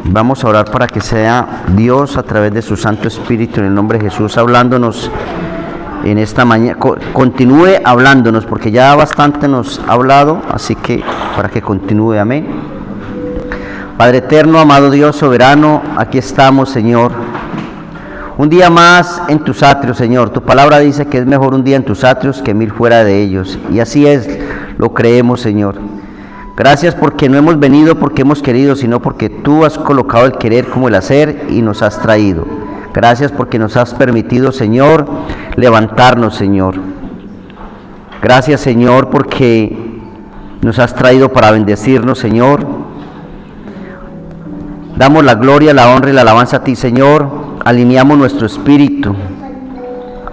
Vamos a orar para que sea Dios a través de su Santo Espíritu en el nombre de Jesús hablándonos en esta mañana. Continúe hablándonos porque ya bastante nos ha hablado, así que para que continúe. Amén. Padre eterno, amado Dios soberano, aquí estamos, Señor. Un día más en tus atrios, Señor. Tu palabra dice que es mejor un día en tus atrios que 1000 fuera de ellos. Y así es, lo creemos, Señor. Gracias porque no hemos venido porque hemos querido, sino porque tú has colocado el querer como el hacer y nos has traído. Gracias porque nos has permitido, Señor, levantarnos, Señor. Gracias, Señor, porque nos has traído para bendecirnos, Señor. Damos la gloria, la honra y la alabanza a ti, Señor. Alineamos nuestro espíritu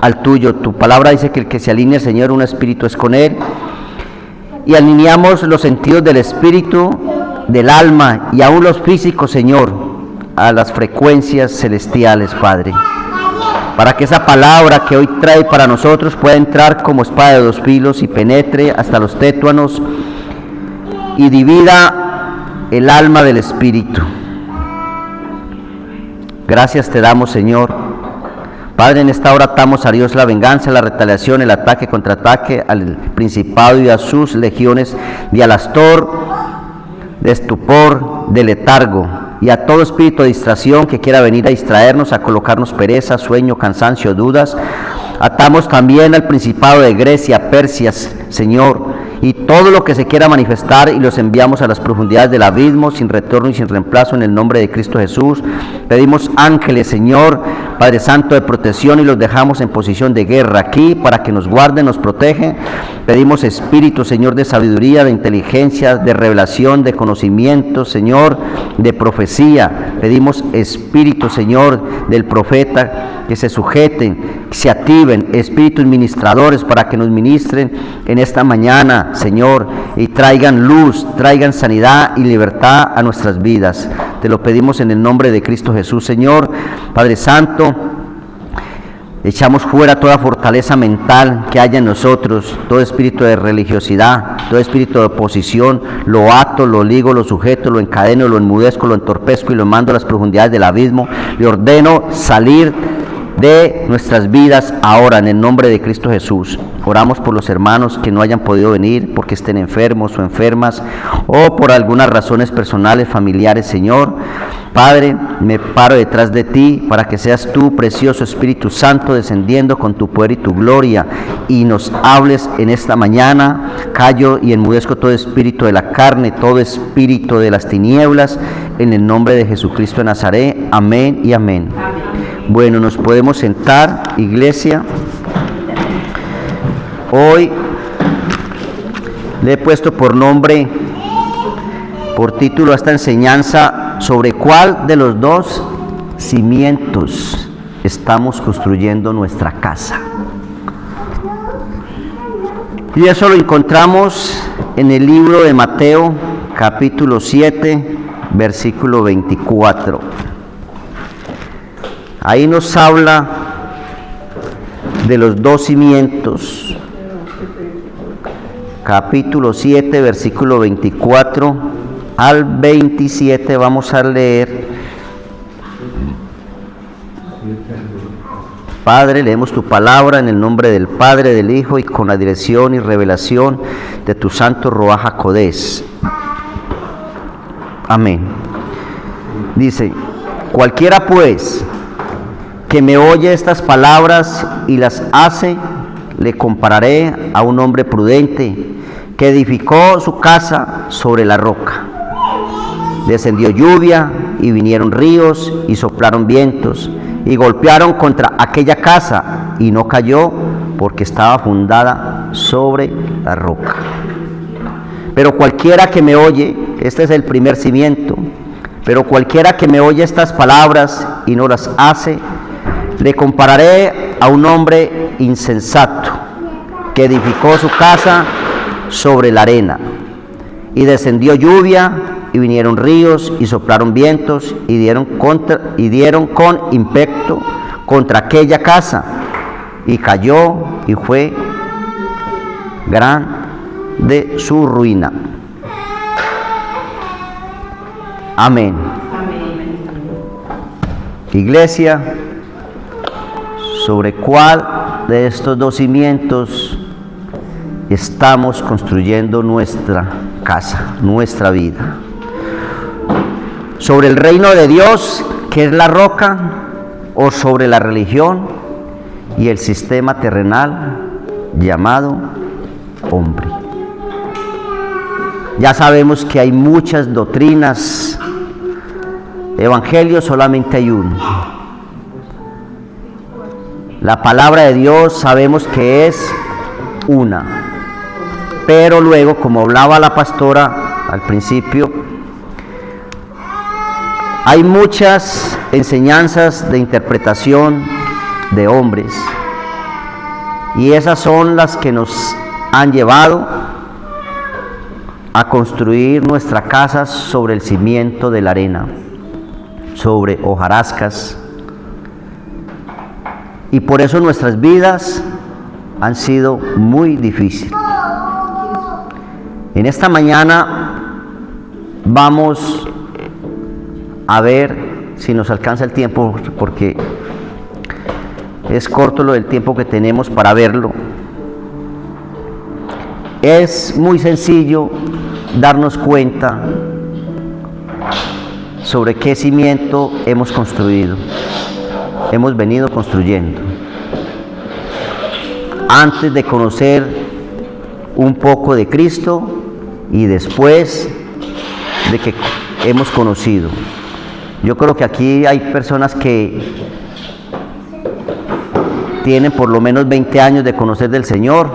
al tuyo. Tu palabra dice que el que se alinea, Señor, un espíritu es con él. Y alineamos los sentidos del espíritu, del alma y aún los físicos, Señor, a las frecuencias celestiales, Padre. Para que esa palabra que hoy trae para nosotros pueda entrar como espada de 2 filos y penetre hasta los tétuanos y divida el alma del espíritu. Gracias te damos, Señor. Padre, en esta hora atamos a Dios la venganza, la retaliación, el ataque, contraataque al principado y a sus legiones de alastor, de estupor, de letargo y a todo espíritu de distracción que quiera venir a distraernos, a colocarnos pereza, sueño, cansancio, dudas. Atamos también al principado de Grecia, Persia, Señor, y todo lo que se quiera manifestar y los enviamos a las profundidades del abismo sin retorno y sin reemplazo en el nombre de Cristo Jesús. Pedimos ángeles, Señor, Padre Santo, de protección y los dejamos en posición de guerra aquí para que nos guarden, nos protegen. Pedimos espíritu, Señor, de sabiduría, de inteligencia, de revelación, de conocimiento, Señor, de profecía. Pedimos espíritu, Señor, del profeta, que se sujeten, que se activen, espíritus ministradores para que nos ministren en esta mañana, Señor, y traigan luz, traigan sanidad y libertad a nuestras vidas. Te lo pedimos en el nombre de Cristo Jesús, Señor. Padre Santo, echamos fuera toda fortaleza mental que haya en nosotros, todo espíritu de religiosidad, todo espíritu de oposición, lo ato, lo ligo, lo sujeto, lo encadeno, lo enmudezco, lo entorpezco y lo mando a las profundidades del abismo. Le ordeno salir de nuestras vidas ahora en el nombre de Cristo Jesús. Oramos por los hermanos que no hayan podido venir porque estén enfermos o enfermas o por algunas razones personales, familiares, Señor. Padre, me paro detrás de ti para que seas tú, precioso Espíritu Santo, descendiendo con tu poder y tu gloria y nos hables en esta mañana. Callo y enmudezco todo espíritu de la carne, todo espíritu de las tinieblas, en el nombre de Jesucristo de Nazaret. Amén y amén. Bueno, nos podemos sentar, iglesia. Hoy le he puesto por nombre, por título a esta enseñanza, sobre cuál de los 2 cimientos estamos construyendo nuestra casa. Y eso lo encontramos en el libro de Mateo, capítulo 7, versículo 24. Ahí nos habla de los 2 cimientos. Capítulo 7, versículo 24 al 27 vamos a leer. Padre, leemos tu palabra en el nombre del Padre, del Hijo y con la dirección y revelación de tu santo Ruaj HaKodesh. Amén. Dice: cualquiera pues que me oye estas palabras y las hace, le compararé a un hombre prudente que edificó su casa sobre la roca. Descendió lluvia y vinieron ríos y soplaron vientos y golpearon contra aquella casa y no cayó porque estaba fundada sobre la roca. Pero cualquiera que me oye, este es el primer cimiento, pero cualquiera que me oye estas palabras y no las hace, le compararé a un hombre insensato que edificó su casa sobre la arena. Y descendió lluvia y vinieron ríos y soplaron vientos y dieron con ímpetu contra aquella casa y cayó y fue grande su ruina. Amén. Iglesia, ¿sobre cuál de estos dos cimientos estamos construyendo nuestra casa, nuestra vida? ¿Sobre el reino de Dios, que es la roca, o sobre la religión y el sistema terrenal llamado hombre? Ya sabemos que hay muchas doctrinas. Evangelio solamente hay uno. La palabra de Dios sabemos que es una. Pero luego, como hablaba la pastora al principio, hay muchas enseñanzas de interpretación de hombres. Y esas son las que nos han llevado a construir nuestra casa sobre el cimiento de la arena, sobre hojarascas, y por eso nuestras vidas han sido muy difíciles. En esta mañana vamos a ver si nos alcanza el tiempo, porque es corto lo del tiempo que tenemos para verlo. Es muy sencillo darnos cuenta sobre qué cimiento hemos construido, hemos venido construyendo. Antes de conocer un poco de Cristo y después de que hemos conocido. Yo creo que aquí hay personas que tienen por lo menos 20 años de conocer del Señor.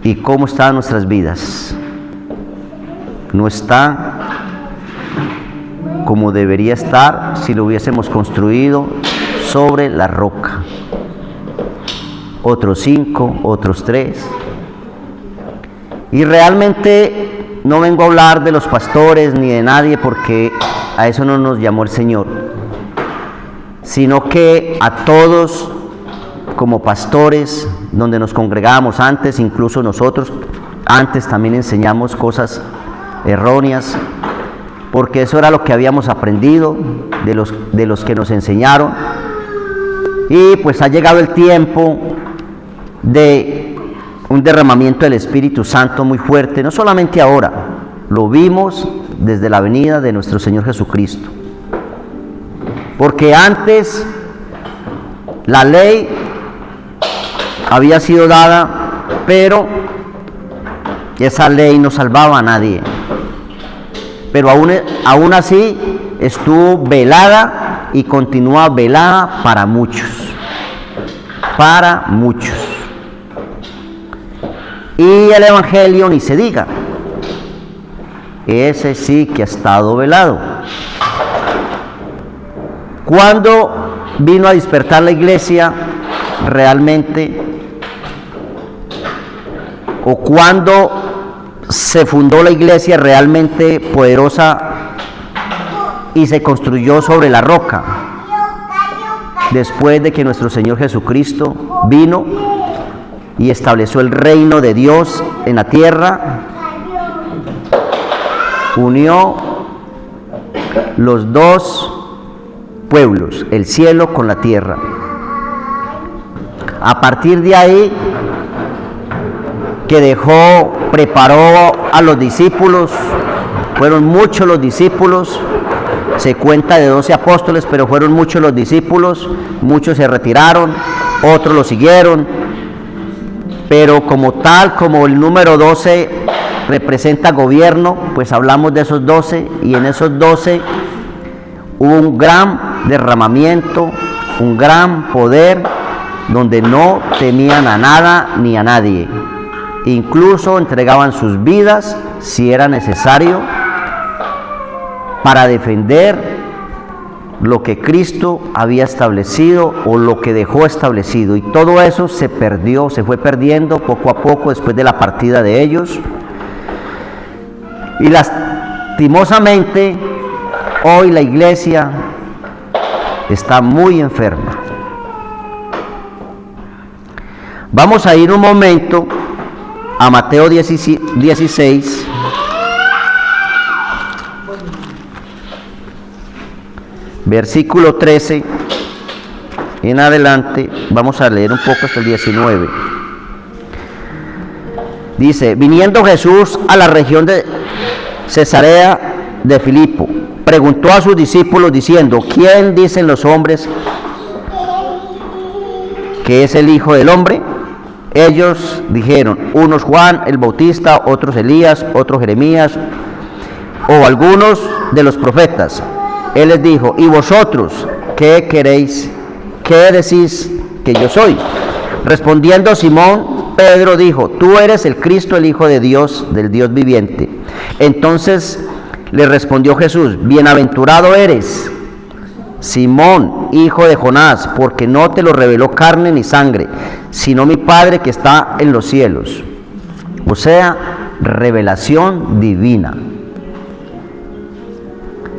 ¿Y cómo están nuestras vidas? No está como debería estar si lo hubiésemos construido sobre la roca. Otros 5, otros 3. Y realmente no vengo a hablar de los pastores ni de nadie, porque a eso no nos llamó el Señor, sino que a todos como pastores, donde nos congregábamos antes, incluso nosotros antes también enseñamos cosas erróneas, porque eso era lo que habíamos aprendido de los que nos enseñaron. Y pues ha llegado el tiempo de un derramamiento del Espíritu Santo muy fuerte, no solamente ahora, lo vimos desde la venida de nuestro Señor Jesucristo. Porque antes la ley había sido dada, pero esa ley no salvaba a nadie. Pero aún así estuvo velada y continúa velada para muchos. Para muchos. Y el Evangelio ni se diga. Ese sí que ha estado velado. ¿Cuándo vino a despertar la iglesia realmente? ¿O cuándo se fundó la iglesia realmente poderosa y se construyó sobre la roca? Después de que nuestro Señor Jesucristo vino y estableció el reino de Dios en la tierra, unió los dos pueblos, el cielo con la tierra. A partir de ahí, que preparó a los discípulos, fueron muchos los discípulos, se cuenta de 12 apóstoles, pero fueron muchos los discípulos, muchos se retiraron, otros lo siguieron, pero como tal, como el número 12 representa gobierno, pues hablamos de esos 12, y en esos 12 hubo un gran derramamiento, un gran poder, donde no temían a nada ni a nadie. Incluso entregaban sus vidas, si era necesario, para defender lo que Cristo había establecido o lo que dejó establecido. Y todo eso se perdió, se fue perdiendo poco a poco después de la partida de ellos. Y lastimosamente, hoy la iglesia está muy enferma. Vamos a ir un momento a Mateo 16. versículo 13 en adelante, vamos a leer un poco hasta el 19. Dice, viniendo Jesús a la región de Cesarea de Filipo, preguntó a sus discípulos diciendo, ¿quién dicen los hombres que es el Hijo del Hombre? Ellos dijeron, unos Juan el Bautista, otros Elías, otros Jeremías, o algunos de los profetas. Él les dijo, ¿y vosotros qué queréis? ¿Qué decís que yo soy? Respondiendo Simón, Pedro dijo, tú eres el Cristo, el Hijo de Dios, del Dios viviente. Entonces le respondió Jesús, bienaventurado eres, Simón, hijo de Jonás, porque no te lo reveló carne ni sangre, sino mi Padre que está en los cielos. O sea, revelación divina.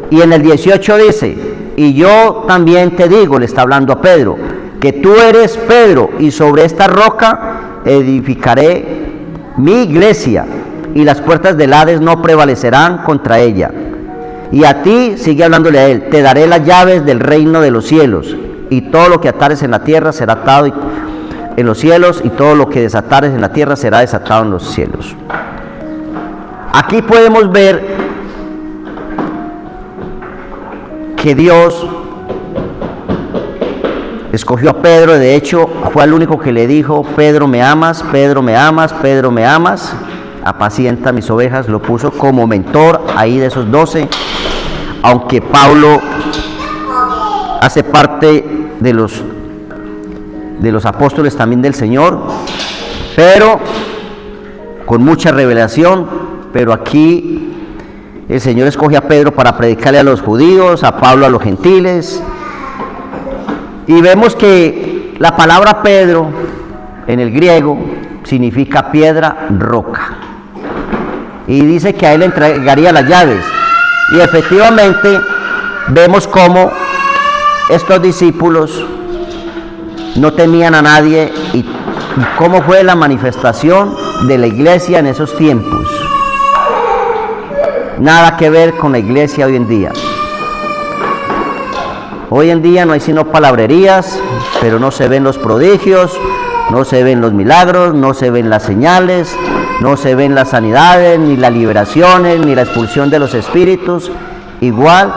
Y en el 18 dice, y yo también te digo, le está hablando a Pedro, que tú eres Pedro, y sobre esta roca edificaré mi iglesia, y las puertas del Hades no prevalecerán contra ella. Y a ti, sigue hablándole a él, te daré las llaves del reino de los cielos, y todo lo que atares en la tierra será atado en los cielos, y todo lo que desatares en la tierra será desatado en los cielos. Aquí podemos ver que Dios escogió a Pedro. De hecho, fue el único que le dijo, Pedro, ¿me amas? Pedro, ¿me amas? Pedro, ¿me amas? Apacienta mis ovejas. Lo puso como mentor ahí de esos 12, aunque Pablo hace parte de los apóstoles también del Señor, pero con mucha revelación. Pero aquí el Señor escoge a Pedro para predicarle a los judíos, a Pablo a los gentiles. Y vemos que la palabra Pedro en el griego significa piedra, roca. Y dice que a él le entregaría las llaves. Y efectivamente vemos cómo estos discípulos no temían a nadie y cómo fue la manifestación de la iglesia en esos tiempos. Nada que ver con la iglesia hoy en día. Hoy en día no hay sino palabrerías, pero no se ven los prodigios, no se ven los milagros, no se ven las señales, no se ven las sanidades, ni las liberaciones, ni la expulsión de los espíritus, igual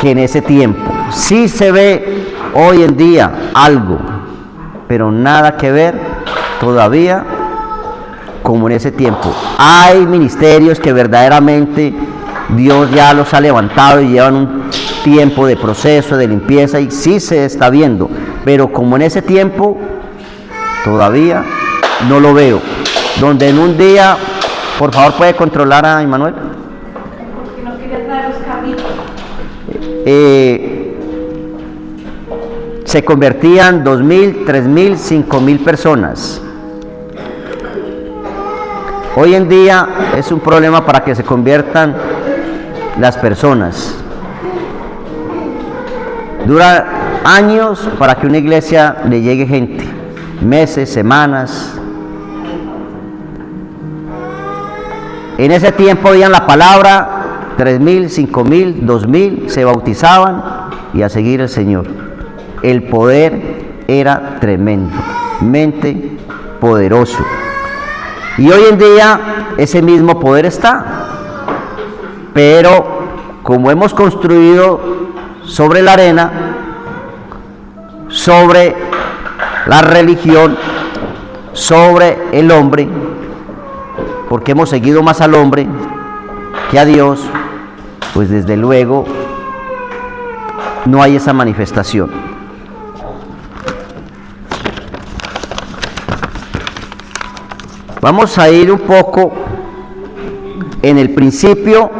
que en ese tiempo. Sí se ve hoy en día algo, pero nada que ver todavía como en ese tiempo. Hay ministerios que verdaderamente Dios ya los ha levantado y llevan un tiempo de proceso, de limpieza, y sí se está viendo, pero como en ese tiempo todavía no lo veo. Donde en un día, por favor, puede controlar a Emmanuel. Porque no quería traer los carritos. Se convertían 2.000, 3.000, 5.000 personas. Hoy en día es un problema para que se conviertan las personas. Dura años para que una iglesia le llegue gente, meses, semanas. En ese tiempo oían la palabra, 3.000, 5.000, 2.000 se bautizaban y a seguir el Señor. El poder era tremendamente poderoso. Y hoy en día ese mismo poder está, pero como hemos construido sobre la arena, sobre la religión, sobre el hombre, porque hemos seguido más al hombre que a Dios, pues desde luego no hay esa manifestación. Vamos a ir un poco en el principio.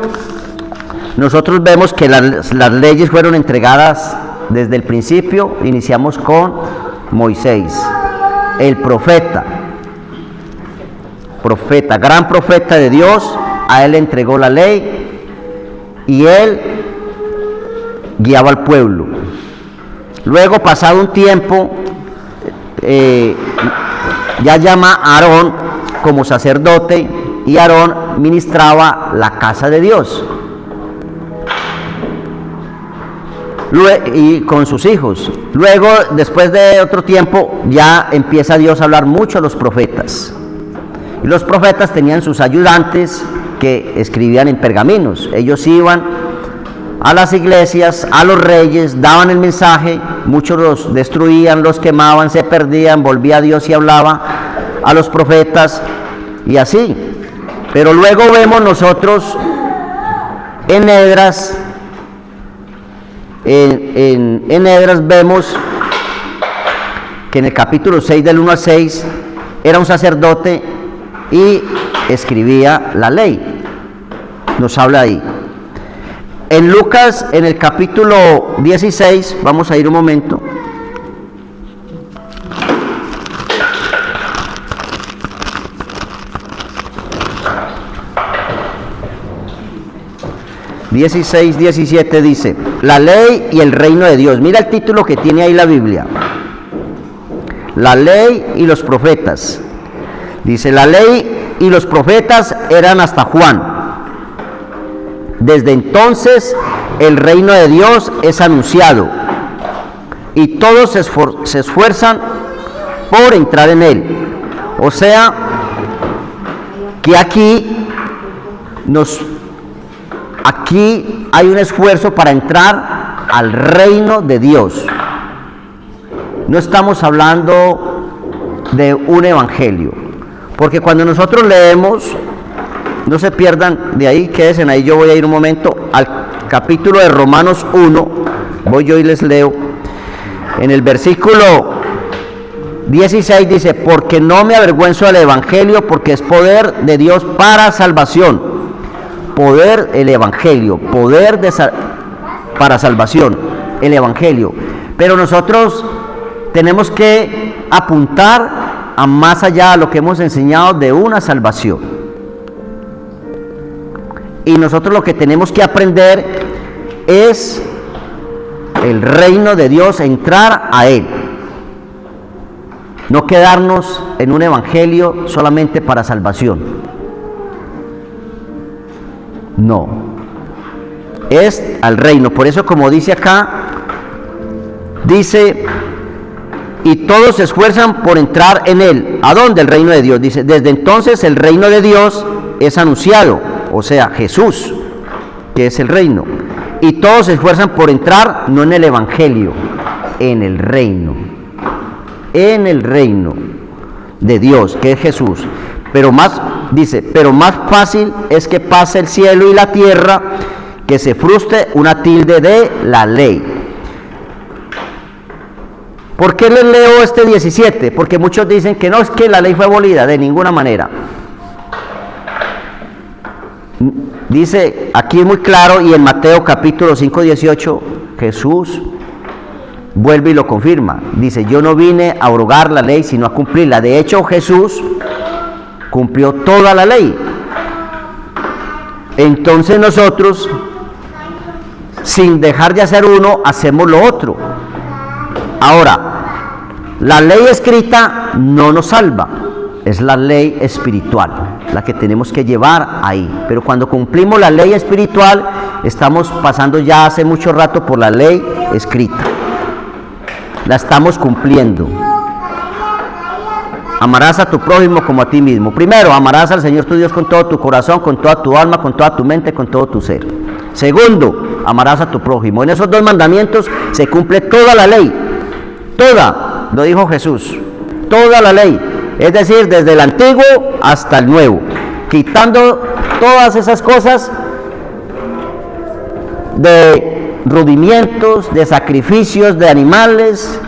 Nosotros vemos que las leyes fueron entregadas desde el principio. Iniciamos con Moisés, el profeta, gran profeta de Dios. A él le entregó la ley y él guiaba al pueblo. Luego, pasado un tiempo, ya llama a Aarón como sacerdote, y Aarón ministraba la casa de Dios. y con sus hijos. Luego, después de otro tiempo, ya empieza Dios a hablar mucho a los profetas. Y los profetas tenían sus ayudantes que escribían en pergaminos. Ellos iban a las iglesias, a los reyes, daban el mensaje, muchos los destruían, los quemaban, se perdían, volvía a Dios y hablaba a los profetas y así. Pero luego vemos nosotros en Esdras, en Esdras vemos que en el capítulo 6 del 1 al 6 era un sacerdote y escribía la ley. Nos habla ahí. En Lucas, en el capítulo 16, vamos a ir un momento. ...16, 17 dice... la ley y el reino de Dios. Mira el título que tiene ahí la Biblia. La ley y los profetas. Dice, la ley y los profetas eran hasta Juan. Desde entonces el reino de Dios es anunciado y todos se esfuerzan por entrar en él. O sea, que aquí hay un esfuerzo para entrar al reino de Dios. No estamos hablando de un evangelio, porque cuando nosotros leemos, no se pierdan de ahí, quédense ahí, yo voy a ir un momento al capítulo de Romanos 1, voy yo y les leo, en el versículo 16 dice, porque no me avergüenzo del evangelio, porque es poder de Dios para salvación. Poder, el evangelio, poder para salvación, el evangelio. Pero nosotros tenemos que apuntar a más allá de lo que hemos enseñado de una salvación. Y nosotros lo que tenemos que aprender es el reino de Dios, entrar a él. No quedarnos en un evangelio solamente para salvación. No. Es al reino. Por eso, como dice acá, dice, y todos se esfuerzan por entrar en él. ¿A dónde? El reino de Dios. Dice, desde entonces el reino de Dios es anunciado. O sea, Jesús, que es el reino. Y todos se esfuerzan por entrar, no en el evangelio, en el reino. En el reino de Dios, que es Jesús. Pero más, dice, pero más fácil es que pase el cielo y la tierra, que se frustre una tilde de la ley. ¿Por qué les leo este 17? Porque muchos dicen que no, es que la ley fue abolida, de ninguna manera. Dice aquí muy claro, y en Mateo capítulo 5, 18, Jesús vuelve y lo confirma. Dice, yo no vine a abrogar la ley, sino a cumplirla. De hecho, Jesús cumplió toda la ley. Entonces nosotros, sin dejar de hacer uno, hacemos lo otro. Ahora, la ley escrita no nos salva. Es la ley espiritual la que tenemos que llevar ahí. Pero cuando cumplimos la ley espiritual, estamos pasando ya hace mucho rato por la ley escrita. La estamos cumpliendo. Amarás a tu prójimo como a ti mismo. Primero, amarás al Señor tu Dios con todo tu corazón, con toda tu alma, con toda tu mente, con todo tu ser. Segundo, amarás a tu prójimo. En esos dos mandamientos se cumple toda la ley. Toda, lo dijo Jesús. Toda la ley. Es decir, desde el antiguo hasta el nuevo, quitando todas esas cosas de rudimientos, de sacrificios de animales,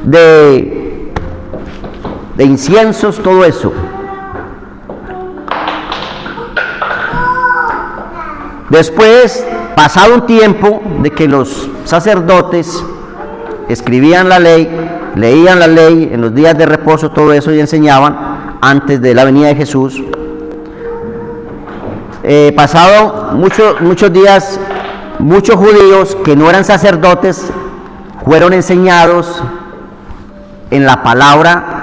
de inciensos, todo eso. Después, pasado un tiempo de que los sacerdotes escribían la ley, leían la ley en los días de reposo, todo eso, y enseñaban antes de la venida de Jesús. Pasado muchos días, muchos judíos que no eran sacerdotes fueron enseñados en la palabra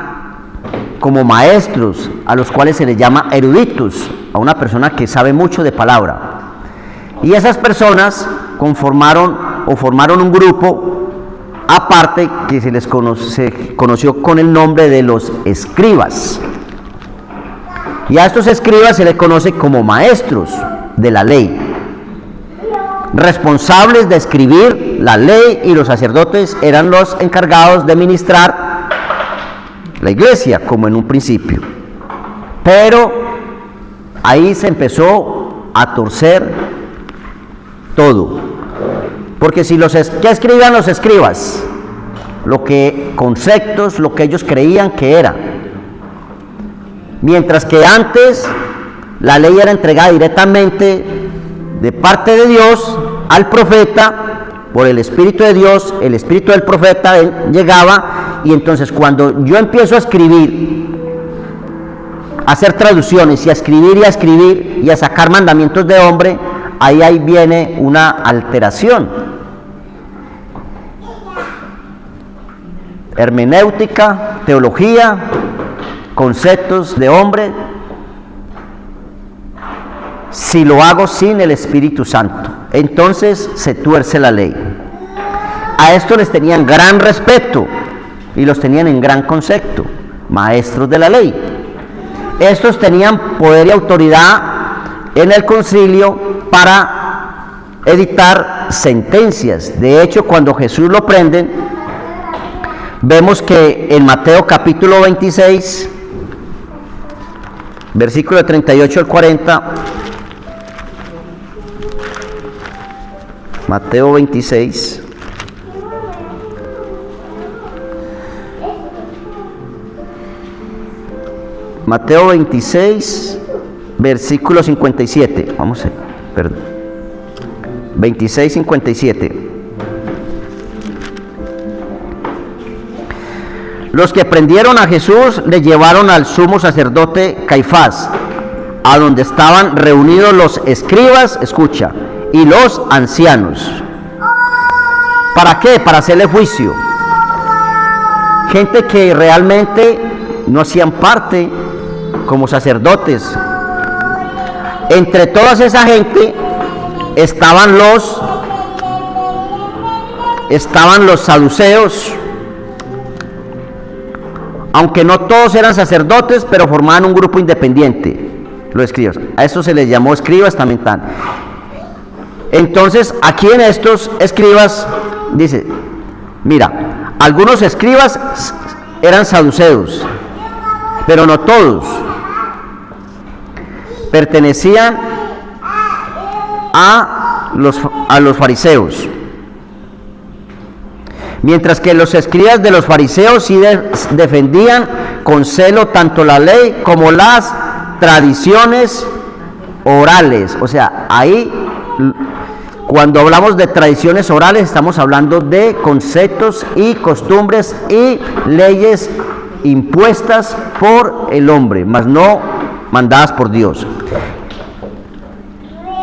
como maestros, a los cuales se les llama eruditos, a una persona que sabe mucho de palabra. Y esas personas conformaron o formaron un grupo aparte que se conoció con el nombre de los escribas. Y a estos escribas se les conoce como maestros de la ley, responsables de escribir la ley, y los sacerdotes eran los encargados de ministrar la iglesia, como en un principio. Pero ahí se empezó a torcer todo, porque si ¿qué escribían los escribas? Conceptos, lo que ellos creían que era. Mientras que antes la ley era entregada directamente de parte de Dios al profeta, por el Espíritu de Dios, el Espíritu del profeta llegaba, y entonces cuando yo empiezo a escribir, a hacer traducciones y a escribir y a sacar mandamientos de hombre, ahí viene una alteración. Hermenéutica, teología, conceptos de hombre, si lo hago sin el Espíritu Santo, entonces se tuerce la ley. A esto les tenían gran respeto y los tenían en gran concepto, maestros de la ley. Estos tenían poder y autoridad en el concilio para editar sentencias. De hecho, cuando Jesús lo prenden, vemos que en Mateo capítulo 26, versículo 38 al 40, Mateo 26, versículo 57, vamos a ver, perdón, 26, 57. Los que prendieron a Jesús le llevaron al sumo sacerdote Caifás, a donde estaban reunidos los escribas, escucha, y los ancianos. ¿Para qué? Para hacerle juicio. Gente que realmente no hacían parte como sacerdotes. Entre toda esa gente estaban los saduceos, aunque no todos eran sacerdotes, pero formaban un grupo independiente, los escribas. A estos se les llamó escribas también. Entonces, aquí en estos escribas, dice, mira, algunos escribas eran saduceos, pero no todos. Pertenecían a los fariseos. Mientras que los escribas de los fariseos sí defendían con celo tanto la ley como las tradiciones orales. O sea, ahí, cuando hablamos de tradiciones orales, estamos hablando de conceptos y costumbres y leyes impuestas por el hombre, mas no mandadas por Dios.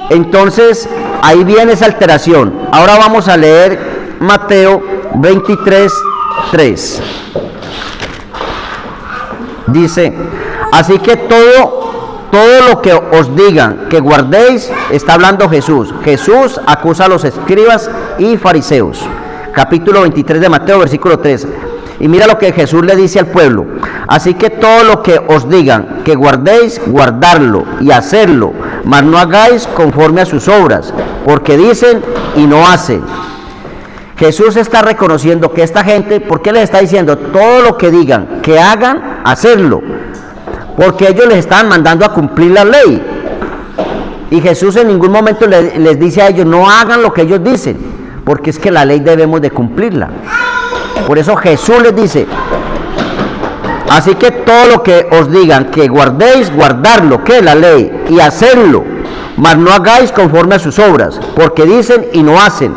Entonces, ahí viene esa alteración. Ahora vamos a leer Mateo 23, 3. Dice, así que todo lo que os digan que guardéis, está hablando Jesús. Jesús acusa a los escribas y fariseos. Capítulo 23 de Mateo, versículo 3. Y mira lo que Jesús le dice al pueblo. Así que todo lo que os digan que guardéis, guardarlo y hacerlo, mas no hagáis conforme a sus obras, porque dicen y no hacen. Jesús está reconociendo que esta gente, ¿por qué les está diciendo? Todo lo que digan que hagan, hacerlo, porque ellos les están mandando a cumplir la ley. Y Jesús en ningún momento les dice a ellos, no hagan lo que ellos dicen, porque es que la ley debemos de cumplirla. Por eso Jesús les dice, así que todo lo que os digan que guardéis, guardarlo, que es la ley, y hacerlo, mas no hagáis conforme a sus obras, porque dicen y no hacen,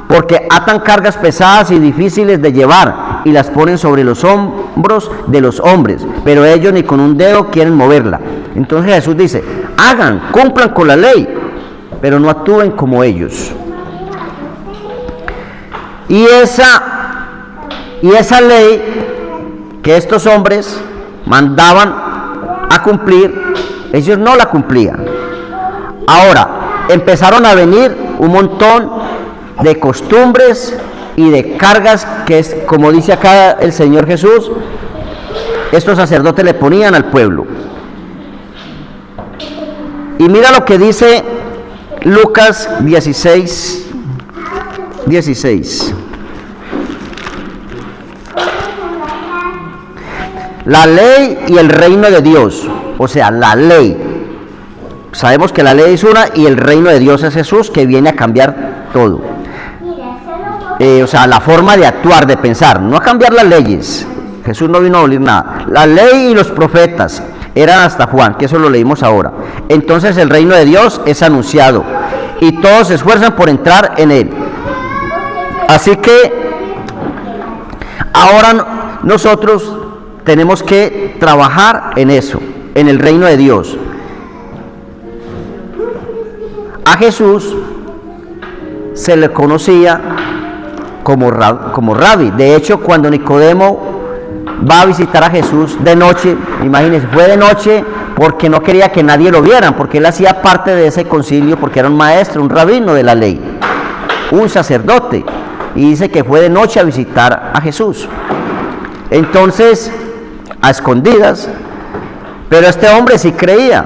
porque atan cargas pesadas y difíciles de llevar, y las ponen sobre los hombros de los hombres, pero ellos ni con un dedo quieren moverla. Entonces Jesús dice, hagan, cumplan con la ley, pero no actúen como ellos. Y esa ley que estos hombres mandaban a cumplir, ellos no la cumplían. Ahora, empezaron a venir un montón de costumbres y de cargas que es, como dice acá el Señor Jesús, estos sacerdotes le ponían al pueblo. Y mira lo que dice Lucas 16. La ley y el reino de Dios, o sea, la ley. Sabemos que la ley es una y el reino de Dios es Jesús, que viene a cambiar todo. O sea, la forma de actuar, de pensar, no a cambiar las leyes. Jesús no vino a abolir nada. La ley y los profetas eran hasta Juan, que eso lo leímos ahora. Entonces el reino de Dios es anunciado y todos se esfuerzan por entrar en él. Así que ahora nosotros tenemos que trabajar en eso, en el reino de Dios. A Jesús se le conocía como Rabí. De hecho, cuando Nicodemo va a visitar a Jesús de noche, imagínense, fue de noche porque no quería que nadie lo vieran, porque él hacía parte de ese concilio, porque era un maestro, un rabino de la ley, un sacerdote, y dice que fue de noche a visitar a Jesús. Entonces, a escondidas, pero este hombre sí creía,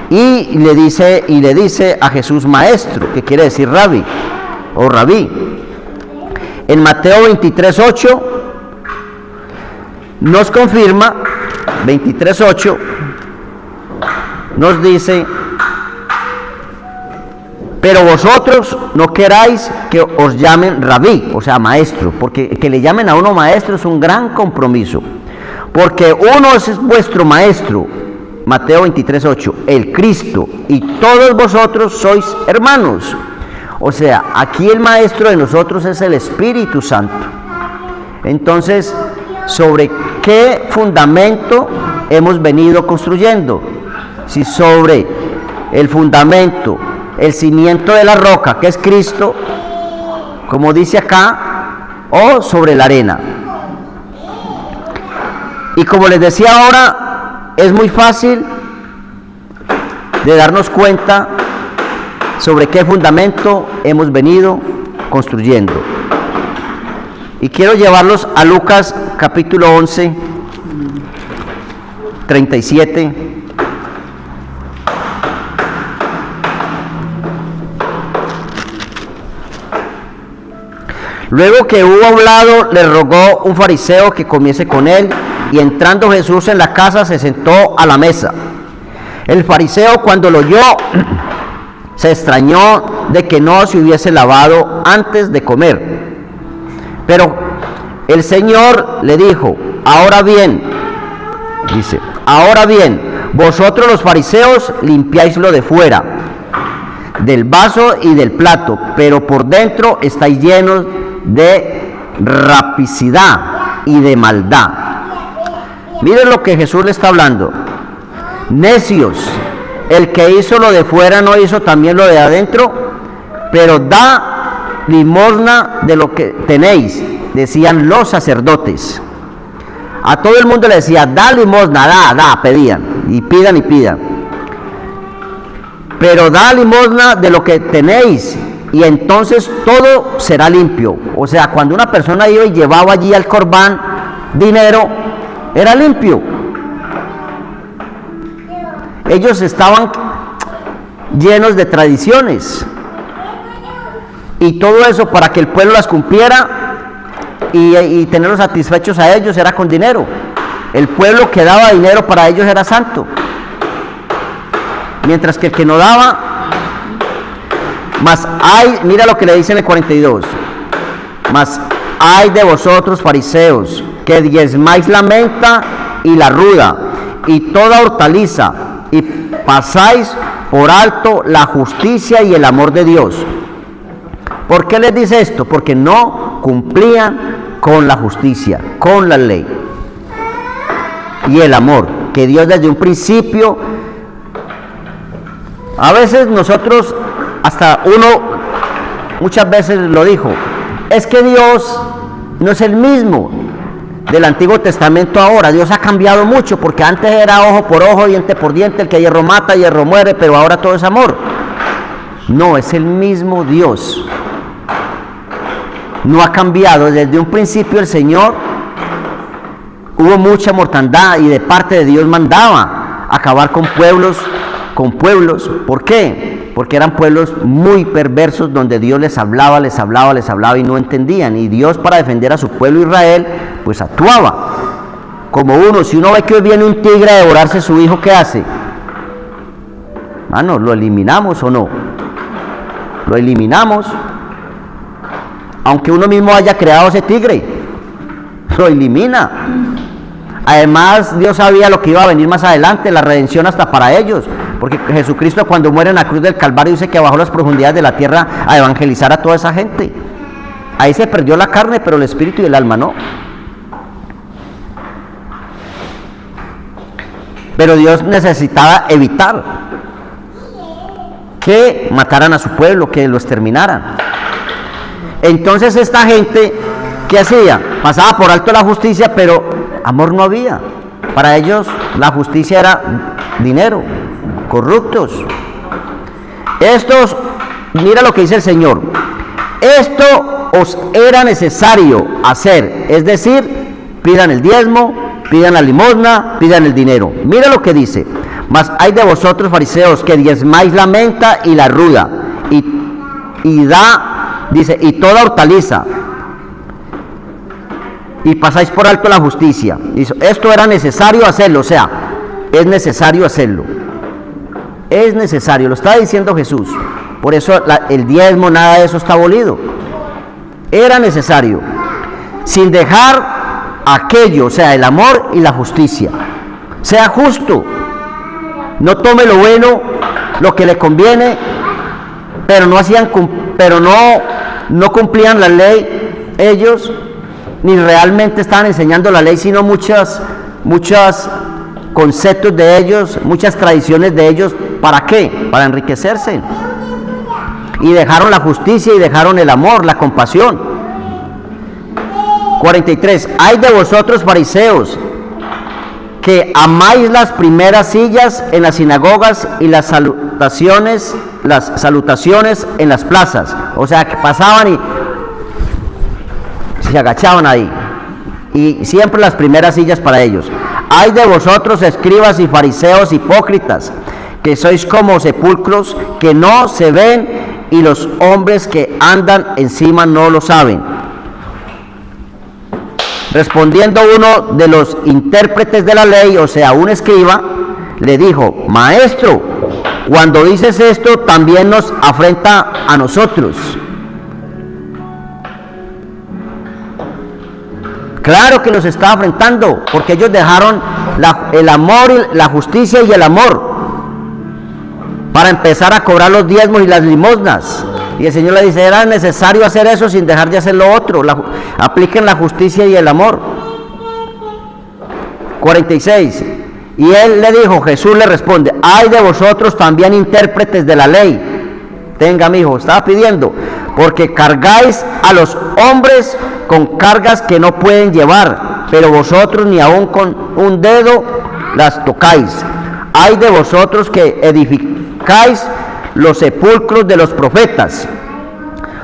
y le dice a Jesús maestro, que quiere decir rabí o rabí. En Mateo 23:8 nos confirma, 23:8 nos dice: pero vosotros no queráis que os llamen rabí, o sea, maestro, porque que le llamen a uno maestro es un gran compromiso, porque uno es vuestro maestro, Mateo 23:8, el Cristo, y todos vosotros sois hermanos. O sea, aquí el maestro de nosotros es el Espíritu Santo. Entonces, ¿sobre qué fundamento hemos venido construyendo? Si sobre el fundamento, el cimiento de la roca, que es Cristo, como dice acá, o sobre la arena. Y como les decía ahora, es muy fácil de darnos cuenta sobre qué fundamento hemos venido construyendo. Y quiero llevarlos a Lucas capítulo 11, 37. Luego que hubo hablado, le rogó un fariseo que comiese con él, y entrando Jesús en la casa se sentó a la mesa. El fariseo, cuando lo oyó, se extrañó de que no se hubiese lavado antes de comer. Pero el Señor le dijo: ahora bien, vosotros los fariseos limpiáis lo de fuera, del vaso y del plato, pero por dentro estáis llenos de rapicidad y de maldad. Miren lo que Jesús le está hablando. Necios, el que hizo lo de fuera no hizo también lo de adentro, pero da limosna de lo que tenéis, decían los sacerdotes. A todo el mundo le decía: da limosna, pedían, y pidan. Pero da limosna de lo que tenéis, y entonces todo será limpio. O sea, cuando una persona iba y llevaba allí al corbán dinero, era limpio. Ellos estaban llenos de tradiciones, y todo eso para que el pueblo las cumpliera y tenerlos satisfechos a ellos era con dinero. El pueblo que daba dinero para ellos era santo, mientras que el que no daba, mas hay, mira lo que le dice en el 42, mas hay de vosotros fariseos, que diezmáis la menta y la ruda y toda hortaliza, y pasáis por alto la justicia y el amor de Dios. ¿Por qué les dice esto? Porque no cumplían con la justicia, con la ley y el amor que Dios desde un principio. A veces nosotros, hasta uno muchas veces lo dijo, es que Dios no es el mismo del Antiguo Testamento ahora. Dios ha cambiado mucho, porque antes era ojo por ojo, diente por diente, el que hierro mata, hierro muere, pero ahora todo es amor. No, es el mismo Dios. No ha cambiado. Desde un principio el Señor hubo mucha mortandad y de parte de Dios mandaba acabar con pueblos. ¿Por qué? Porque eran pueblos muy perversos donde Dios les hablaba y no entendían. Y Dios, para defender a su pueblo Israel, pues actuaba como uno. Si uno ve que hoy viene un tigre a devorarse a su hijo, ¿qué hace? Mano, ¿lo eliminamos o no? Lo eliminamos. Aunque uno mismo haya creado ese tigre, lo elimina. Además, Dios sabía lo que iba a venir más adelante, la redención hasta para ellos. Porque Jesucristo, cuando muere en la cruz del Calvario, dice que bajó las profundidades de la tierra a evangelizar a toda esa gente. Ahí se perdió la carne, pero el espíritu y el alma no. Pero Dios necesitaba evitar que mataran a su pueblo, que lo exterminaran. Entonces esta gente, ¿qué hacía? Pasaba por alto la justicia, pero amor no había. Para ellos la justicia era dinero, corruptos. Estos, mira lo que dice el Señor: esto os era necesario hacer, es decir, pidan el diezmo, pidan la limosna, pidan el dinero. Mira lo que dice: mas hay de vosotros, fariseos, que diezmáis la menta y la ruda, y da, dice, y toda hortaliza, y pasáis por alto la justicia. Dice, esto era necesario hacerlo, o sea, es necesario hacerlo. Es necesario, lo está diciendo Jesús. Por eso el diezmo, nada de eso está abolido. Era necesario, sin dejar aquello, o sea, el amor y la justicia. Sea justo, no tome lo bueno, lo que le conviene, pero no cumplían la ley ellos, ni realmente estaban enseñando la ley, sino muchos conceptos de ellos, muchas tradiciones de ellos. ¿Para qué? Para enriquecerse. Y dejaron la justicia y dejaron el amor, la compasión. 43. Hay de vosotros, fariseos, que amáis las primeras sillas en las sinagogas y las salutaciones en las plazas. O sea, que pasaban y se agachaban ahí. Y siempre las primeras sillas para ellos. Hay de vosotros, escribas y fariseos hipócritas, que sois como sepulcros que no se ven, y los hombres que andan encima no lo saben. Respondiendo uno de los intérpretes de la ley, o sea, un escriba, le dijo: maestro, cuando dices esto, también nos afrenta a nosotros. Claro que los está afrentando, porque ellos dejaron el amor, la justicia y el amor para empezar a cobrar los diezmos y las limosnas. Y el Señor le dice: era necesario hacer eso sin dejar de hacer lo otro. Apliquen la justicia y el amor. 46. Y él le dijo, Jesús le responde: hay de vosotros también intérpretes de la ley. Tenga, mi hijo, estaba pidiendo, porque cargáis a los hombres con cargas que no pueden llevar, pero vosotros ni aun con un dedo las tocáis. Hay de vosotros que edificáis los sepulcros de los profetas.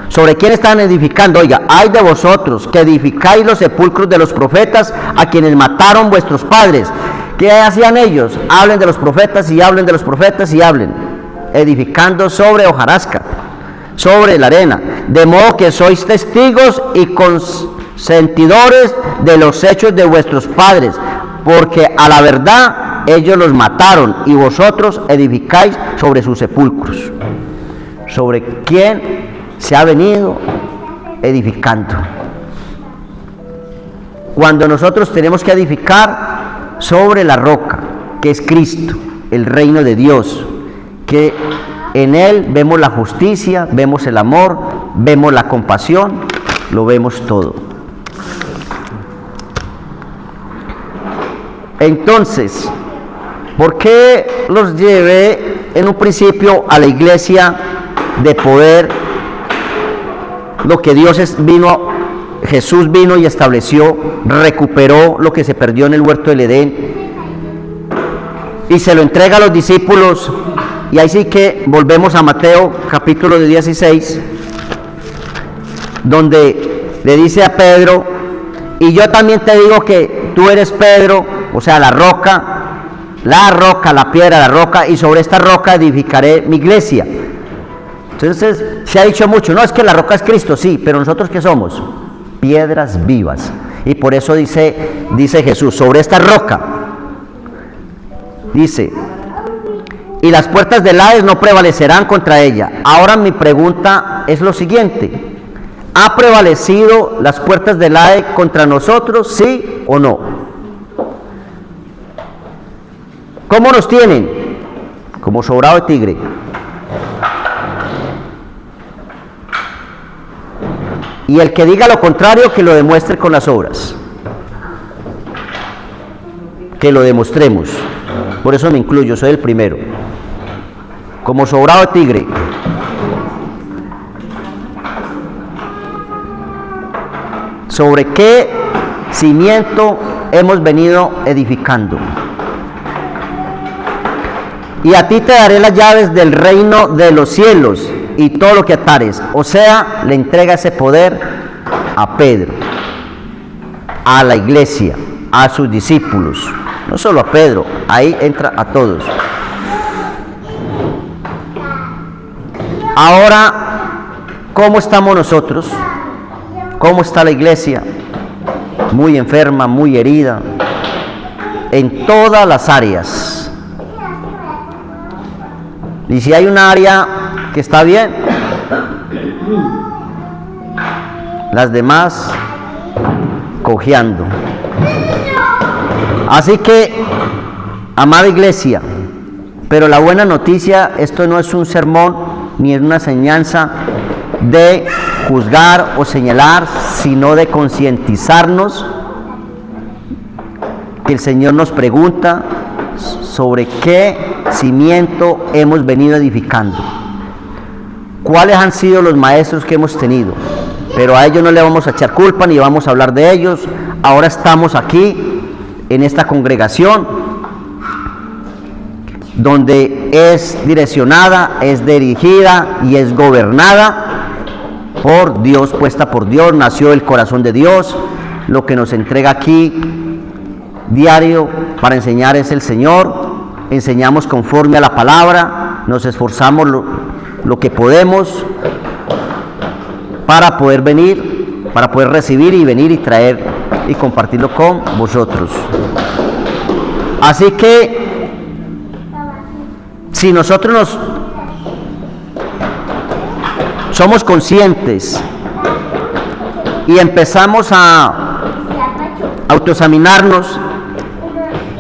¿Sobre quién están edificando? Oiga, hay de vosotros que edificáis los sepulcros de los profetas, a quienes mataron vuestros padres. ¿Qué hacían ellos? Hablen de los profetas y hablen de los profetas y hablen. Edificando sobre hojarasca, sobre la arena, de modo que sois testigos y consentidores de los hechos de vuestros padres, porque a la verdad ellos los mataron y vosotros edificáis sobre sus sepulcros. ¿Sobre quién se ha venido edificando? Cuando nosotros tenemos que edificar sobre la roca, que es Cristo, el reino de Dios, que en Él vemos la justicia, vemos el amor, vemos la compasión, lo vemos todo. Entonces, ¿por qué los llevé en un principio a la iglesia de poder? Lo que Jesús vino y estableció, recuperó lo que se perdió en el huerto del Edén y se lo entrega a los discípulos Y ahí sí que volvemos a Mateo capítulo 16, donde le dice a Pedro, y yo también te digo que tú eres Pedro, o sea, la roca, la piedra, la roca, y sobre esta roca edificaré mi iglesia. Entonces se ha dicho mucho, no, es que la roca es Cristo, sí, pero nosotros ¿qué somos? Piedras vivas. Y por eso dice Jesús, sobre esta roca, dice, y las puertas del Hades no prevalecerán contra ella. Ahora mi pregunta es lo siguiente, ¿ha prevalecido las puertas del Hades contra nosotros, sí o no? ¿Cómo nos tienen? Como sobrado de tigre. Y el que diga lo contrario, que lo demuestre con las obras. Que lo demostremos. Por eso me incluyo, soy el primero. Como sobrado de tigre. ¿Sobre qué cimiento hemos venido edificando? Y a ti te daré las llaves del reino de los cielos, y todo lo que atares. O sea, le entrega ese poder a Pedro, a la iglesia, a sus discípulos. No solo a Pedro, ahí entra a todos. Ahora, ¿cómo estamos nosotros? ¿Cómo está la iglesia? Muy enferma, muy herida, en todas las áreas. Y si hay un área que está bien, las demás cojeando. Así que, amada iglesia, pero la buena noticia, esto no es un sermón ni es una enseñanza de juzgar o señalar, sino de concientizarnos que el Señor nos pregunta sobre qué cimiento hemos venido edificando, cuáles han sido los maestros que hemos tenido, pero a ellos no le vamos a echar culpa ni vamos a hablar de ellos. Ahora estamos aquí en esta congregación donde es direccionada, es dirigida y es gobernada por Dios, puesta por Dios, nació el corazón de Dios. Lo que nos entrega aquí diario para enseñar es el Señor. Enseñamos conforme a la palabra, nos esforzamos lo que podemos para poder venir, para poder recibir y venir y traer y compartirlo con vosotros. Así que si nosotros somos conscientes y empezamos a autoexaminarnos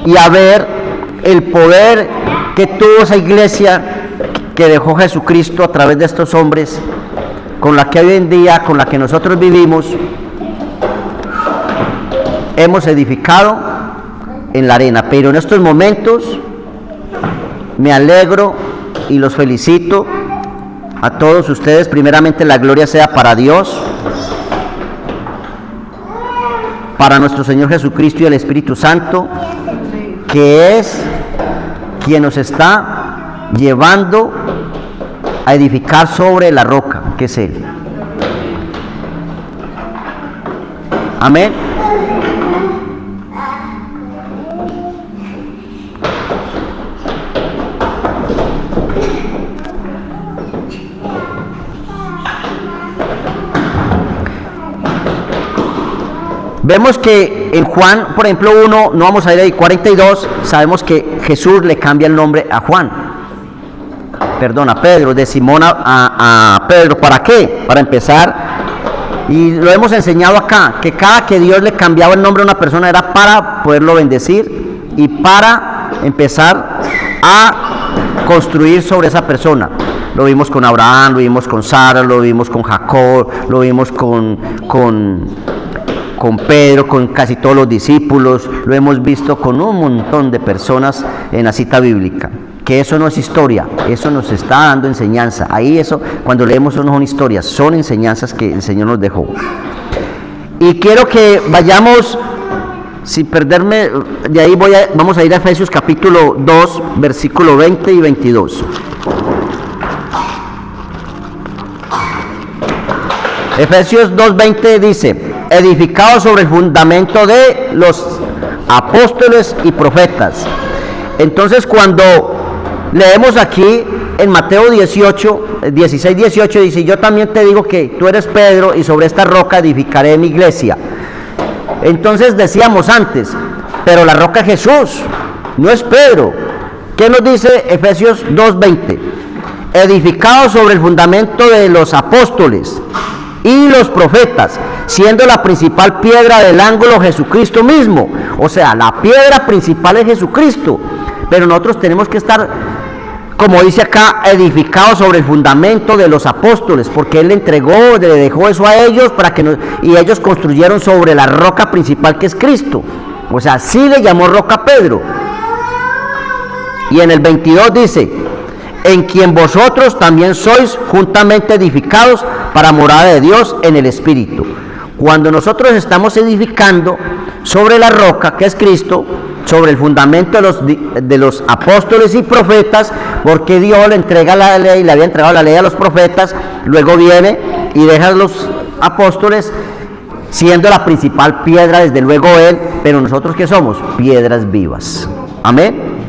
y a ver el poder que tuvo esa iglesia que dejó Jesucristo a través de estos hombres, con la que hoy en día, con la que nosotros vivimos, hemos edificado en la arena. Pero en estos momentos me alegro y los felicito a todos ustedes. Primeramente, la gloria sea para Dios, para nuestro Señor Jesucristo y el Espíritu Santo, que es quien nos está llevando a edificar sobre la roca, que es Él. Amén. Vemos que en Juan, por ejemplo, 1, no vamos a ir ahí, 42, sabemos que Jesús le cambia el nombre a Pedro, de Simón a Pedro. ¿Para qué? Para empezar, y lo hemos enseñado acá, que cada que Dios le cambiaba el nombre a una persona era para poderlo bendecir y para empezar a construir sobre esa persona. Lo vimos con Abraham, lo vimos con Sara, lo vimos con Jacob, lo vimos con Pedro, con casi todos los discípulos, lo hemos visto con un montón de personas en la cita bíblica. Que eso no es historia, eso nos está dando enseñanza. Ahí eso, cuando leemos, eso no son historias, son enseñanzas que el Señor nos dejó. Y quiero que vayamos, sin perderme, de ahí vamos a ir a Efesios capítulo 2, versículo 20 y 22. Efesios 2:20 dice, edificado sobre el fundamento de los apóstoles y profetas. Entonces cuando leemos aquí en Mateo 16:18 dice, yo también te digo que tú eres Pedro y sobre esta roca edificaré mi iglesia. Entonces decíamos antes, pero la roca es Jesús, no es Pedro. ¿Qué nos dice Efesios 2:20? Edificado sobre el fundamento de los apóstoles y los profetas, siendo la principal piedra del ángulo Jesucristo mismo. O sea, la piedra principal es Jesucristo, pero nosotros tenemos que estar, como dice acá, edificados sobre el fundamento de los apóstoles, porque Él le entregó, le dejó eso a ellos para que y ellos construyeron sobre la roca principal que es Cristo. O sea, sí le llamó roca a Pedro. Y en el 22 dice, en quien vosotros también sois juntamente edificados para morada de Dios en el Espíritu. Cuando nosotros estamos edificando sobre la roca que es Cristo, sobre el fundamento de los apóstoles y profetas, porque Dios le entrega la ley, le había entregado la ley a los profetas, luego viene y deja a los apóstoles siendo la principal piedra, desde luego Él, pero nosotros ¿qué somos? Piedras vivas. Amén.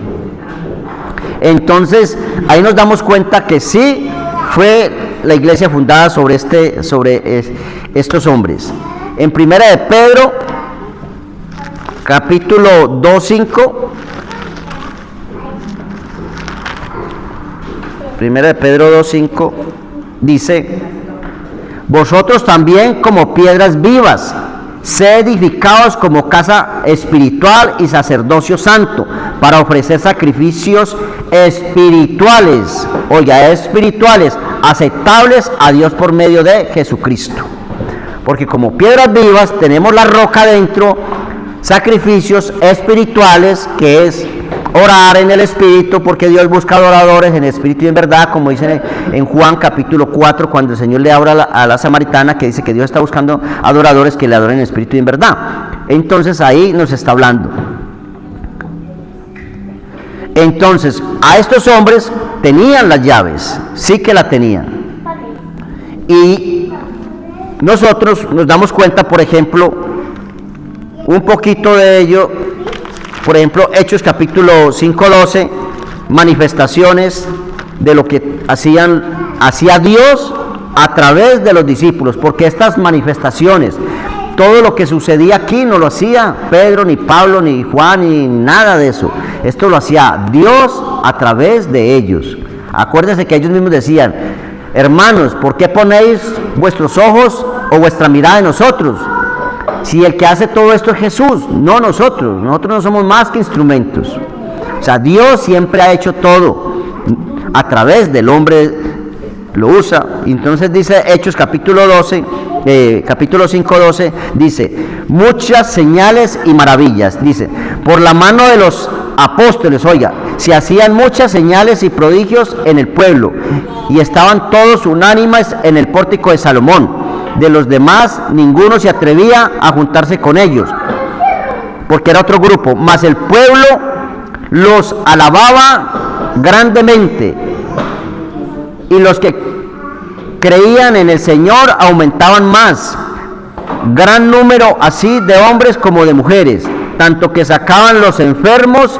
Entonces ahí nos damos cuenta que sí fue la iglesia fundada sobre estos hombres. En Primera de Pedro, capítulo 2:5, Primera de Pedro 2:5 dice, vosotros también como piedras vivas, sed edificados como casa espiritual y sacerdocio santo, para ofrecer sacrificios espirituales, espirituales, aceptables a Dios por medio de Jesucristo. Porque como piedras vivas tenemos la roca dentro, sacrificios espirituales, que es orar en el Espíritu, porque Dios busca adoradores en espíritu y en verdad, como dice en Juan capítulo 4, cuando el Señor le habla a la samaritana, que dice que Dios está buscando adoradores que le adoren en espíritu y en verdad. Entonces ahí nos está hablando. Entonces a estos hombres tenían las llaves, sí que la tenían. Y nosotros nos damos cuenta, por ejemplo, un poquito de ello. Por ejemplo, Hechos capítulo 5:12, manifestaciones de lo que hacía Dios a través de los discípulos, porque estas manifestaciones, todo lo que sucedía aquí no lo hacía Pedro, ni Pablo, ni Juan, ni nada de eso. Esto lo hacía Dios a través de ellos. Acuérdense que ellos mismos decían, hermanos, ¿por qué ponéis vuestros ojos o vuestra mirada en nosotros? Si el que hace todo esto es Jesús, no nosotros no somos más que instrumentos. O sea, Dios siempre ha hecho todo, a través del hombre lo usa. Entonces dice Hechos capítulo 5:12, dice, muchas señales y maravillas, dice, por la mano de los apóstoles, se hacían muchas señales y prodigios en el pueblo, y estaban todos unánimes en el pórtico de Salomón. De los demás ninguno se atrevía a juntarse con ellos, porque era otro grupo, mas el pueblo los alababa grandemente, y los que creían en el Señor aumentaban más, gran número así de hombres como de mujeres, tanto que sacaban los enfermos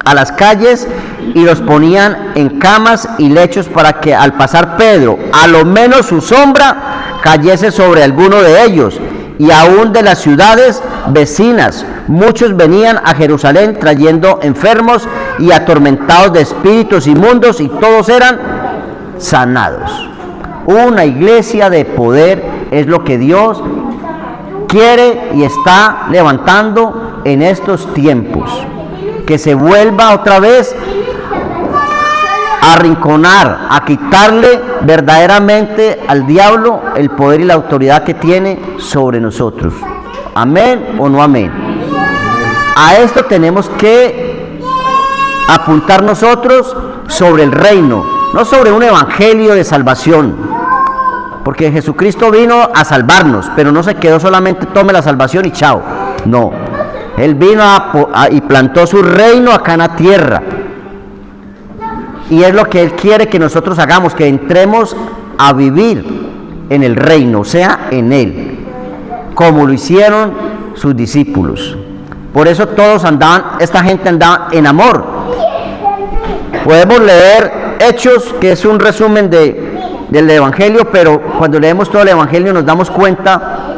a las calles y los ponían en camas y lechos, para que al pasar Pedro, a lo menos su sombra cayese sobre alguno de ellos. Y aún de las ciudades vecinas muchos venían a Jerusalén trayendo enfermos y atormentados de espíritus inmundos, y todos eran sanados. Una iglesia de poder es lo que Dios quiere y está levantando en estos tiempos. Que se vuelva otra vez a arrinconar, a quitarle verdaderamente al diablo el poder y la autoridad que tiene sobre nosotros. ¿Amén o no amén? A esto tenemos que apuntar nosotros, sobre el reino, no sobre un evangelio de salvación, porque Jesucristo vino a salvarnos, pero no se quedó solamente tome la salvación y chao. No, Él vino y plantó su reino acá en la tierra. Y es lo que Él quiere que nosotros hagamos, que entremos a vivir en el reino, o sea, en Él, como lo hicieron sus discípulos. Por eso todos andaban, esta gente andaba en amor. Podemos leer Hechos, que es un resumen del Evangelio, pero cuando leemos todo el Evangelio nos damos cuenta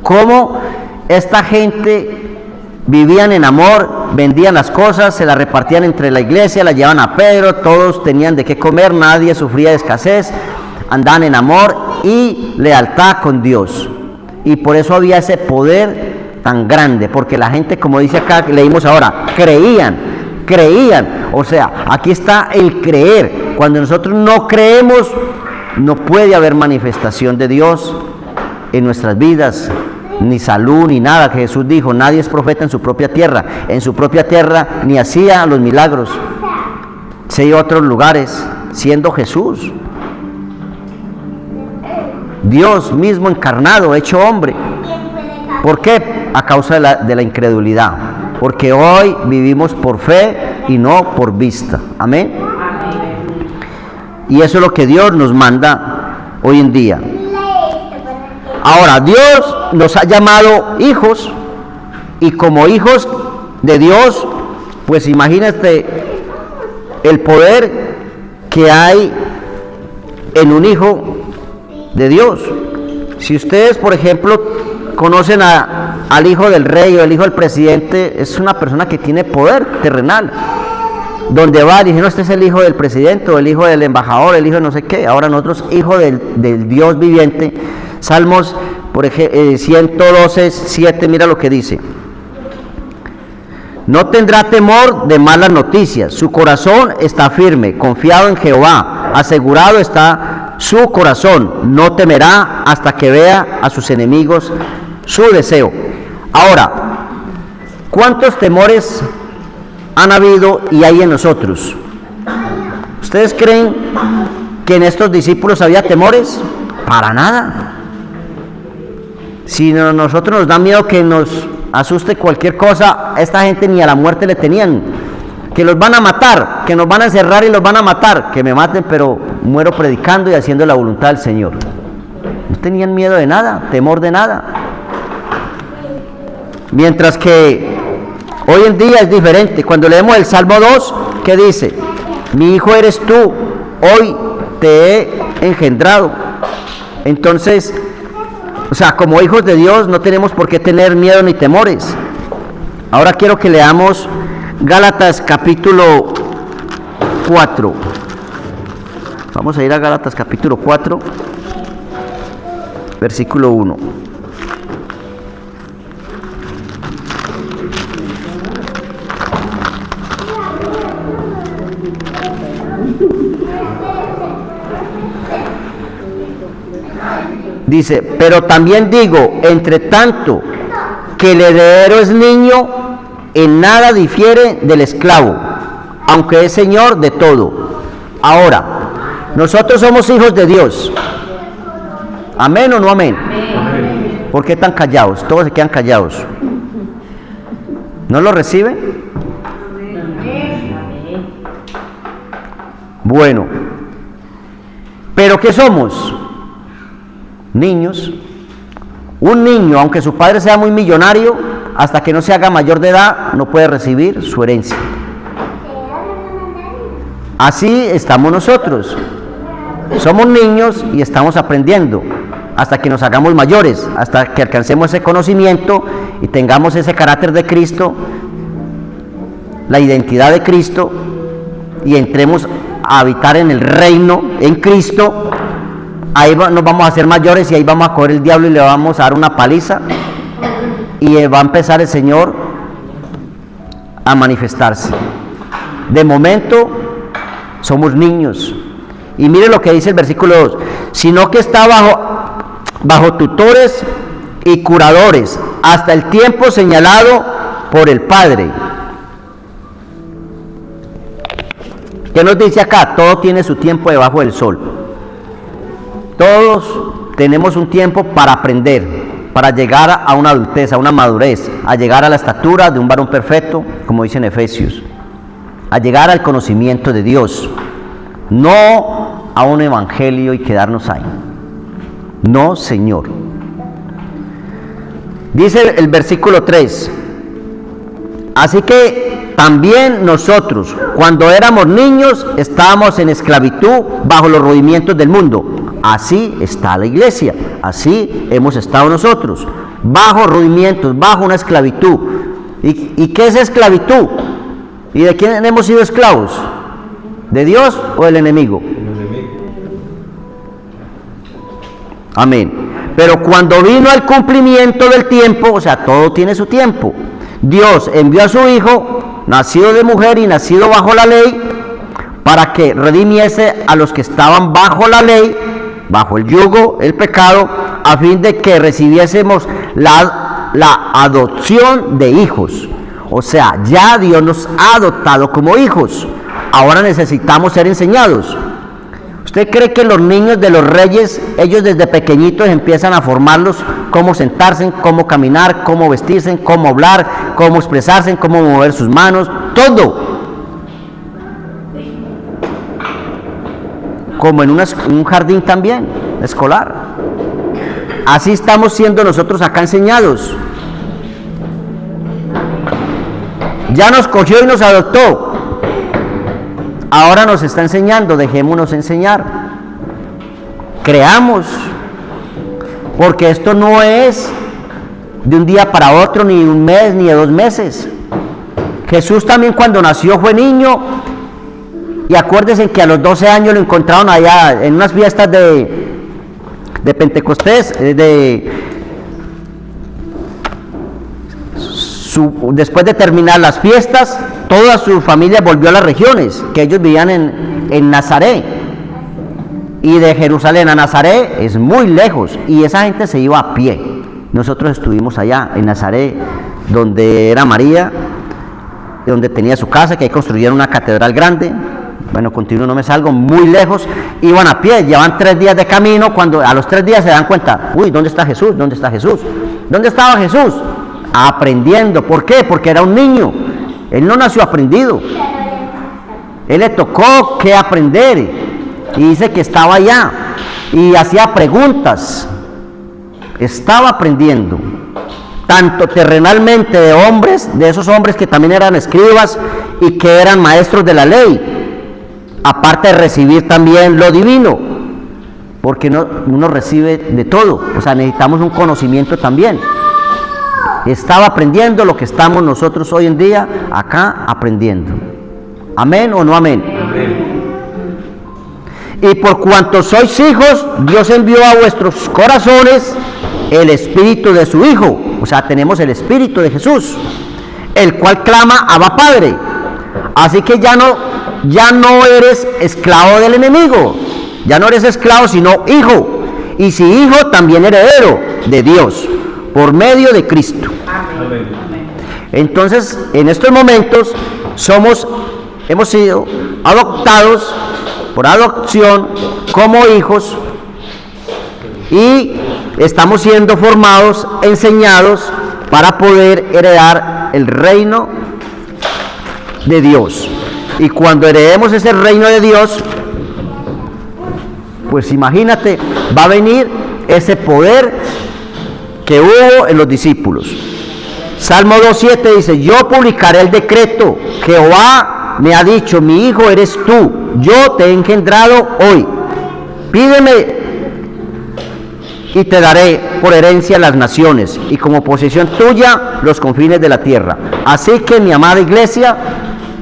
cómo esta gente vivían en amor, vendían las cosas, se las repartían entre la iglesia, las llevaban a Pedro, todos tenían de qué comer, nadie sufría de escasez, andaban en amor y lealtad con Dios. Y por eso había ese poder tan grande, porque la gente, como dice acá, leímos ahora, creían. O sea, aquí está el creer. Cuando nosotros no creemos, no puede haber manifestación de Dios en nuestras vidas, ni salud, ni nada. Que Jesús dijo, nadie es profeta en su propia tierra. En su propia tierra ni hacía los milagros, se iba a otros lugares, siendo Jesús, Dios mismo encarnado, hecho hombre. ¿Por qué? A causa de la incredulidad. Porque hoy vivimos por fe y no por vista. Amén. Y eso es lo que Dios nos manda hoy en día. Ahora, Dios nos ha llamado hijos, y como hijos de Dios, pues imagínate el poder que hay en un hijo de Dios. Si ustedes, por ejemplo, conocen al hijo del rey o el hijo del presidente, es una persona que tiene poder terrenal. Donde va, dije, no, este es el hijo del presidente o el hijo del embajador, el hijo de no sé qué. Ahora nosotros, hijo del Dios viviente. Salmos, por ejemplo, 112:7, mira lo que dice. No tendrá temor de malas noticias, su corazón está firme, confiado en Jehová, asegurado está su corazón, no temerá hasta que vea a sus enemigos su deseo. Ahora, ¿cuántos temores han habido y hay en nosotros? ¿Ustedes creen que en estos discípulos había temores? Para nada. Si a nosotros nos da miedo que nos asuste cualquier cosa, a esta gente ni a la muerte le tenían. Que los van a matar, que nos van a encerrar y los van a matar. Que me maten, pero muero predicando y haciendo la voluntad del Señor. No tenían miedo de nada, temor de nada. Mientras que hoy en día es diferente. Cuando leemos el Salmo 2, ¿qué dice? Mi hijo eres tú, hoy te he engendrado. Entonces, o sea, como hijos de Dios no tenemos por qué tener miedo ni temores. Ahora quiero que leamos Gálatas capítulo 4. Vamos a ir a Gálatas capítulo 4, versículo 1. Dice, pero también digo, entre tanto que el heredero es niño, en nada difiere del esclavo, aunque es señor de todo. Ahora, nosotros somos hijos de Dios. ¿Amén o no amén? Amén. ¿Por qué están callados? Todos se quedan callados. ¿No lo reciben? Bueno, ¿pero qué somos? Niños. Un niño, aunque su padre sea muy millonario, hasta que no se haga mayor de edad, no puede recibir su herencia. Así estamos nosotros. Somos niños y estamos aprendiendo hasta que nos hagamos mayores, hasta que alcancemos ese conocimiento y tengamos ese carácter de Cristo, la identidad de Cristo, y entremos a habitar en el reino en Cristo. Ahí nos vamos a hacer mayores y ahí vamos a coger el diablo y le vamos a dar una paliza, y va a empezar el Señor a manifestarse. De momento somos niños. Y mire lo que dice el versículo 2, sino que está bajo tutores y curadores hasta el tiempo señalado por el Padre. ¿Qué nos dice acá? Todo tiene su tiempo debajo del sol. Todos tenemos un tiempo para aprender, para llegar a una adultez, a una madurez, a llegar a la estatura de un varón perfecto, como dice en Efesios, a llegar al conocimiento de Dios, no a un evangelio y quedarnos ahí. No, Señor. Dice el versículo 3. Así que también nosotros, cuando éramos niños, estábamos en esclavitud bajo los rudimientos del mundo. Así está la iglesia, así hemos estado nosotros, bajo rudimientos, bajo una esclavitud. ¿Y qué es esclavitud? ¿Y de quién hemos sido esclavos? ¿De Dios o del enemigo? Amén. Pero cuando vino el cumplimiento del tiempo, o sea, todo tiene su tiempo, Dios envió a su Hijo, nacido de mujer y nacido bajo la ley, para que redimiese a los que estaban bajo la ley, bajo el yugo, el pecado, a fin de que recibiésemos la adopción de hijos. O sea, ya Dios nos ha adoptado como hijos. Ahora necesitamos ser enseñados. ¿Usted cree que los niños de los reyes, ellos desde pequeñitos empiezan a formarlos cómo sentarse, cómo caminar, cómo vestirse, cómo hablar, cómo expresarse, cómo mover sus manos? Todo. Como en un jardín también, escolar. Así estamos siendo nosotros acá enseñados. Ya nos cogió y nos adoptó. Ahora nos está enseñando, dejémonos enseñar. Creamos. Porque esto no es de un día para otro, ni de un mes, ni de 2 meses. Jesús también cuando nació fue niño. Y acuérdense que a los 12 años lo encontraron allá en unas fiestas de Pentecostés, después de terminar las fiestas, toda su familia volvió a las regiones, que ellos vivían en Nazaret. Y de Jerusalén a Nazaret es muy lejos, y esa gente se iba a pie. Nosotros estuvimos allá en Nazaret, donde era María, donde tenía su casa, que ahí construyeron una catedral grande. Bueno, continúo, no me salgo, muy lejos, iban a pie, llevan 3 días de camino, cuando a los 3 días se dan cuenta, uy, ¿dónde está Jesús? ¿Dónde está Jesús? ¿Dónde estaba Jesús? Aprendiendo. ¿Por qué? Porque era un niño, él no nació aprendido, él le tocó que aprender, y dice que estaba allá, y hacía preguntas, estaba aprendiendo, tanto terrenalmente de hombres, de esos hombres que también eran escribas, y que eran maestros de la ley, aparte de recibir también lo divino, porque uno recibe de todo, o sea, necesitamos un conocimiento también. Estaba aprendiendo lo que estamos nosotros hoy en día acá aprendiendo. ¿Amén o no amén? Amén. Y por cuanto sois hijos, Dios envió a vuestros corazones el espíritu de su Hijo, o sea, tenemos el espíritu de Jesús, el cual clama Abba Padre. Así que ya no eres esclavo del enemigo, ya no eres esclavo sino hijo, y si hijo también heredero de Dios por medio de Cristo. Amén. Entonces, en estos momentos hemos sido adoptados por adopción como hijos, y estamos siendo formados, enseñados para poder heredar el reino de Dios. Y cuando heredemos ese reino de Dios, pues imagínate, va a venir ese poder que hubo en los discípulos. Salmo 2:7 dice: yo publicaré el decreto, Jehová me ha dicho, mi hijo eres tú, yo te he engendrado hoy, pídeme y te daré por herencia las naciones, y como posesión tuya los confines de la tierra. Así que, mi amada iglesia,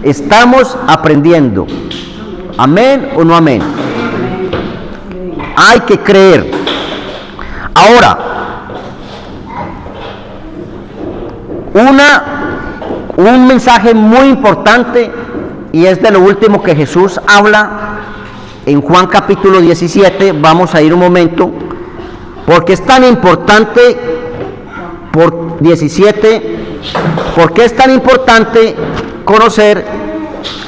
estamos aprendiendo. ¿Amén o no amén? Hay que creer. Ahora, un mensaje muy importante, y es de lo último que Jesús habla en Juan capítulo 17. Vamos a ir un momento, porque es tan importante, por 17, porque es tan importante conocer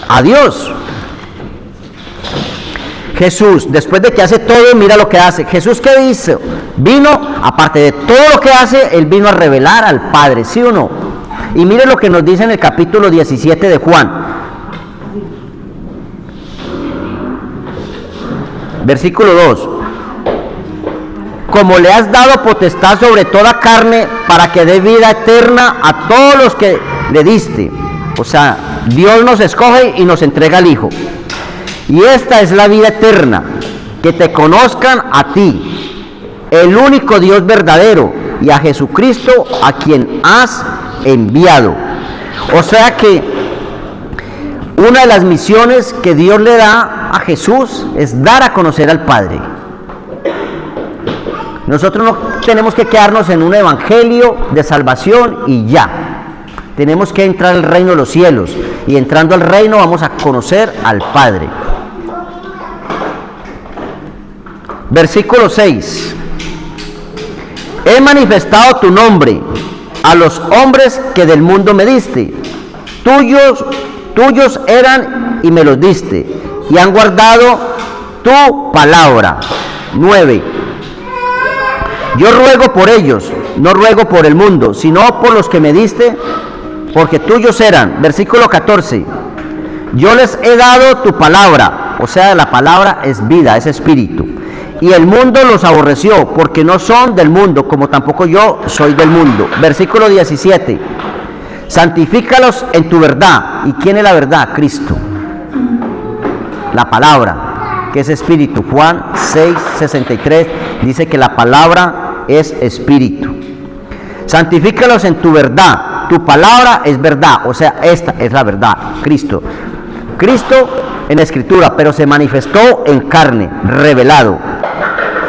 a Dios. Jesús, después de que hace todo, mira lo que hace. Jesús, ¿qué dice? Vino, aparte de todo lo que hace, Él vino a revelar al Padre, ¿sí o no? Y mire lo que nos dice en el capítulo 17 de Juan. Versículo 2. como le has dado potestad sobre toda carne para que dé vida eterna a todos los que le diste. O sea, Dios nos escoge y nos entrega al Hijo. Y esta es la vida eterna, que te conozcan a ti, el único Dios verdadero, y a Jesucristo a quien has enviado. O sea que una de las misiones que Dios le da a Jesús es dar a conocer al Padre. Nosotros no tenemos que quedarnos en un evangelio de salvación y ya. Tenemos que entrar al reino de los cielos, y entrando al reino vamos a conocer al Padre. Versículo 6. He manifestado tu nombre a los hombres que del mundo me diste. Tuyos eran y me los diste, y han guardado tu palabra. 9. Yo ruego por ellos, no ruego por el mundo, sino por los que me diste, porque tuyos eran. Versículo 14. Yo les he dado tu palabra, o sea, la palabra es vida, es espíritu. Y el mundo los aborreció, porque no son del mundo, como tampoco yo soy del mundo. Versículo 17. Santifícalos en tu verdad. ¿Y quién es la verdad? Cristo. La palabra, que es espíritu. Juan 6:63 dice que la palabra es espíritu. Santifícalos en tu verdad. Tu palabra es verdad, o sea, esta es la verdad, Cristo. Cristo en la Escritura, pero se manifestó en carne, revelado.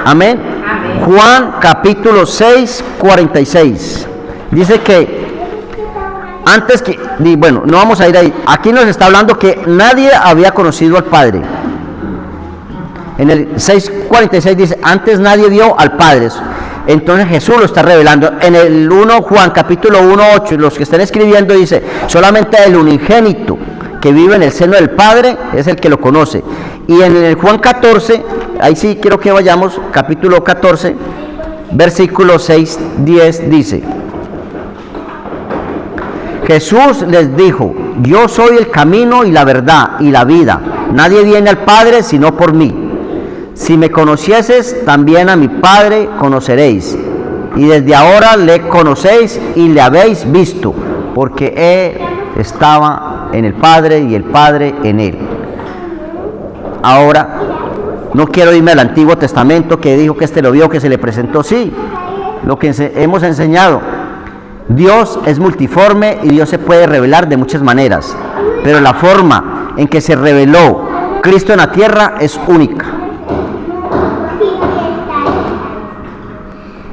Amén. Amén. Juan capítulo 6:46. Dice que antes que, bueno, no vamos a ir ahí. Aquí nos está hablando que nadie había conocido al Padre. En el 6:46 dice, antes nadie vio al Padre. Entonces Jesús lo está revelando. En el 1 Juan capítulo 1:8, los que están escribiendo dice, solamente el unigénito que vive en el seno del Padre es el que lo conoce. Y en el Juan 14, ahí sí quiero que vayamos, capítulo 14, versículo 6-10 dice, Jesús les dijo, yo soy el camino y la verdad y la vida. Nadie viene al Padre sino por mí. Si me conocieses, también a mi Padre conoceréis. Y desde ahora le conocéis y le habéis visto, porque Él estaba en el Padre y el Padre en Él. Ahora, no quiero irme al Antiguo Testamento, que dijo que lo vio, que se le presentó. Sí, lo que hemos enseñado. Dios es multiforme y Dios se puede revelar de muchas maneras. Pero la forma en que se reveló Cristo en la tierra es única.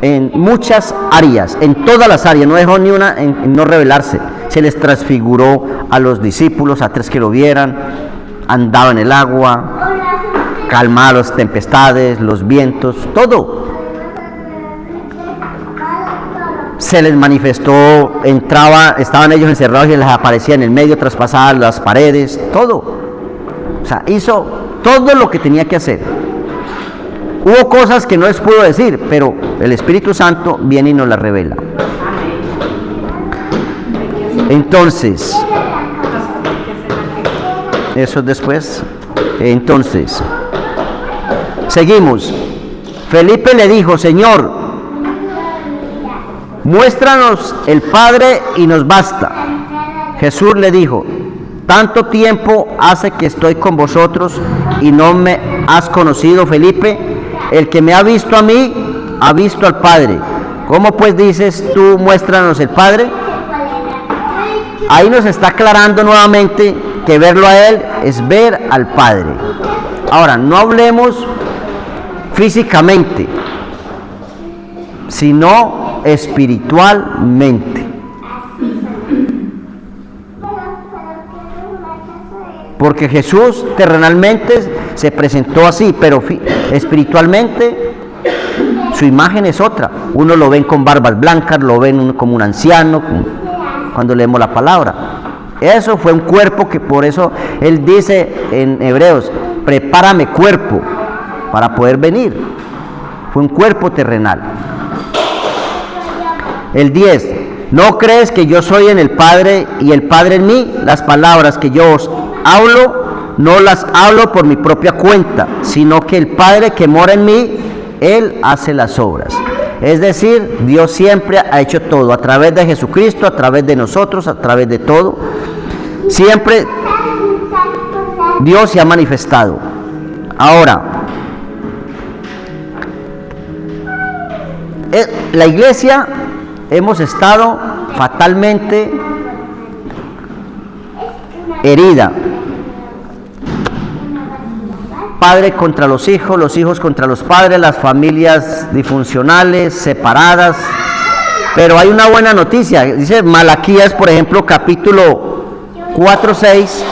En muchas áreas, en todas las áreas, no dejó ni una en no revelarse. Se les transfiguró a los discípulos, a 3 que lo vieran, andaba en el agua, calmaba las tempestades, los vientos, todo. Se les manifestó, estaban ellos encerrados y les aparecía en el medio, traspasaba las paredes, todo. O sea, hizo todo lo que tenía que hacer. Hubo cosas que no les pudo decir, pero el Espíritu Santo viene y nos las revela. Entonces, eso es después. Entonces, seguimos. Felipe le dijo, Señor, muéstranos el Padre y nos basta. Jesús le dijo, tanto tiempo hace que estoy con vosotros y no me has conocido, Felipe. El que me ha visto a mí, ha visto al Padre. ¿Cómo pues dices tú, muéstranos el Padre? Ahí nos está aclarando nuevamente que verlo a Él es ver al Padre. Ahora, no hablemos físicamente, sino espiritualmente. Porque Jesús terrenalmente se presentó así, pero espiritualmente su imagen es otra. Uno lo ven con barbas blancas, lo ven como un anciano, cuando leemos la palabra. Eso fue un cuerpo que por eso Él dice en Hebreos, prepárame cuerpo para poder venir. Fue un cuerpo terrenal. El 10, ¿no crees que yo soy en el Padre y el Padre en mí? Las palabras que yo os hablo, no las hablo por mi propia cuenta, sino que el Padre que mora en mí, Él hace las obras. Es decir, Dios siempre ha hecho todo, a través de Jesucristo, a través de nosotros, a través de todo. Siempre Dios se ha manifestado. Ahora, la iglesia hemos estado fatalmente herida. Padre contra los hijos contra los padres, las familias disfuncionales, separadas. Pero hay una buena noticia. Dice Malaquías, por ejemplo, capítulo 4:6,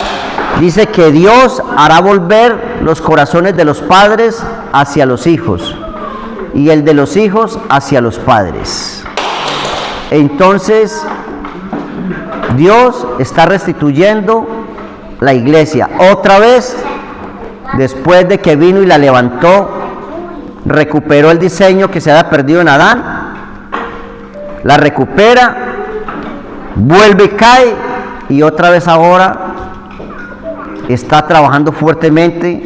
dice que Dios hará volver los corazones de los padres hacia los hijos y el de los hijos hacia los padres. Entonces, Dios está restituyendo la iglesia otra vez. Después de que vino y la levantó, recuperó el diseño que se había perdido en Adán, la recupera, vuelve y cae, y otra vez ahora está trabajando fuertemente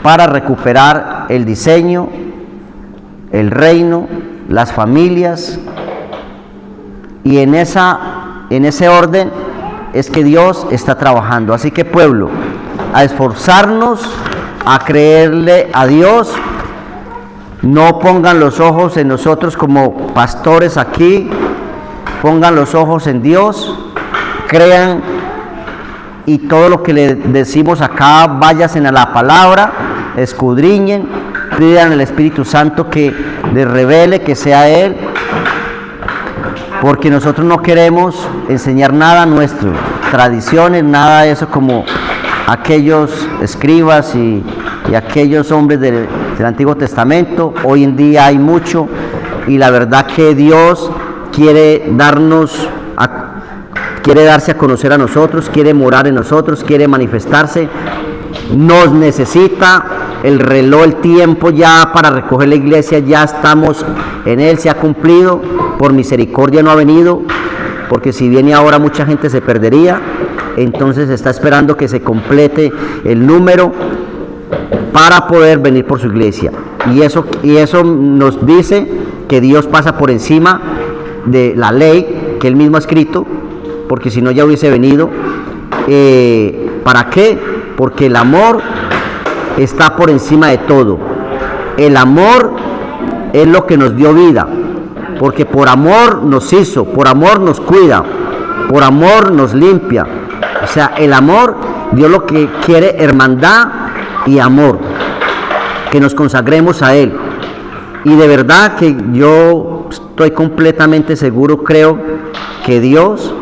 para recuperar el diseño, el reino, las familias, y en ese orden es que Dios está trabajando. Así que, pueblo, a esforzarnos, a creerle a Dios. No pongan los ojos en nosotros como pastores aquí, pongan los ojos en Dios, crean, y todo lo que le decimos acá, váyanse a la palabra, escudriñen, pidan al Espíritu Santo que les revele, que sea Él, porque nosotros no queremos enseñar nada nuestro, tradiciones, nada de eso como aquellos escribas y aquellos hombres del Antiguo Testamento. Hoy en día hay mucho, y la verdad que Dios quiere darse a conocer a nosotros, quiere morar en nosotros, quiere manifestarse, nos necesita. El reloj, el tiempo ya para recoger la iglesia, ya estamos en él, se ha cumplido. Por misericordia no ha venido, porque si viene ahora mucha gente se perdería. Entonces está esperando que se complete el número para poder venir por su iglesia. Y eso nos dice que Dios pasa por encima de la ley que Él mismo ha escrito, porque si no ya hubiese venido. ¿Para qué? Porque el amor está por encima de todo. El amor es lo que nos dio vida, porque por amor nos hizo, por amor nos cuida, por amor nos limpia. O sea, el amor, Dios lo que quiere, hermandad y amor, que nos consagremos a Él. Y de verdad que yo estoy completamente seguro, creo que Dios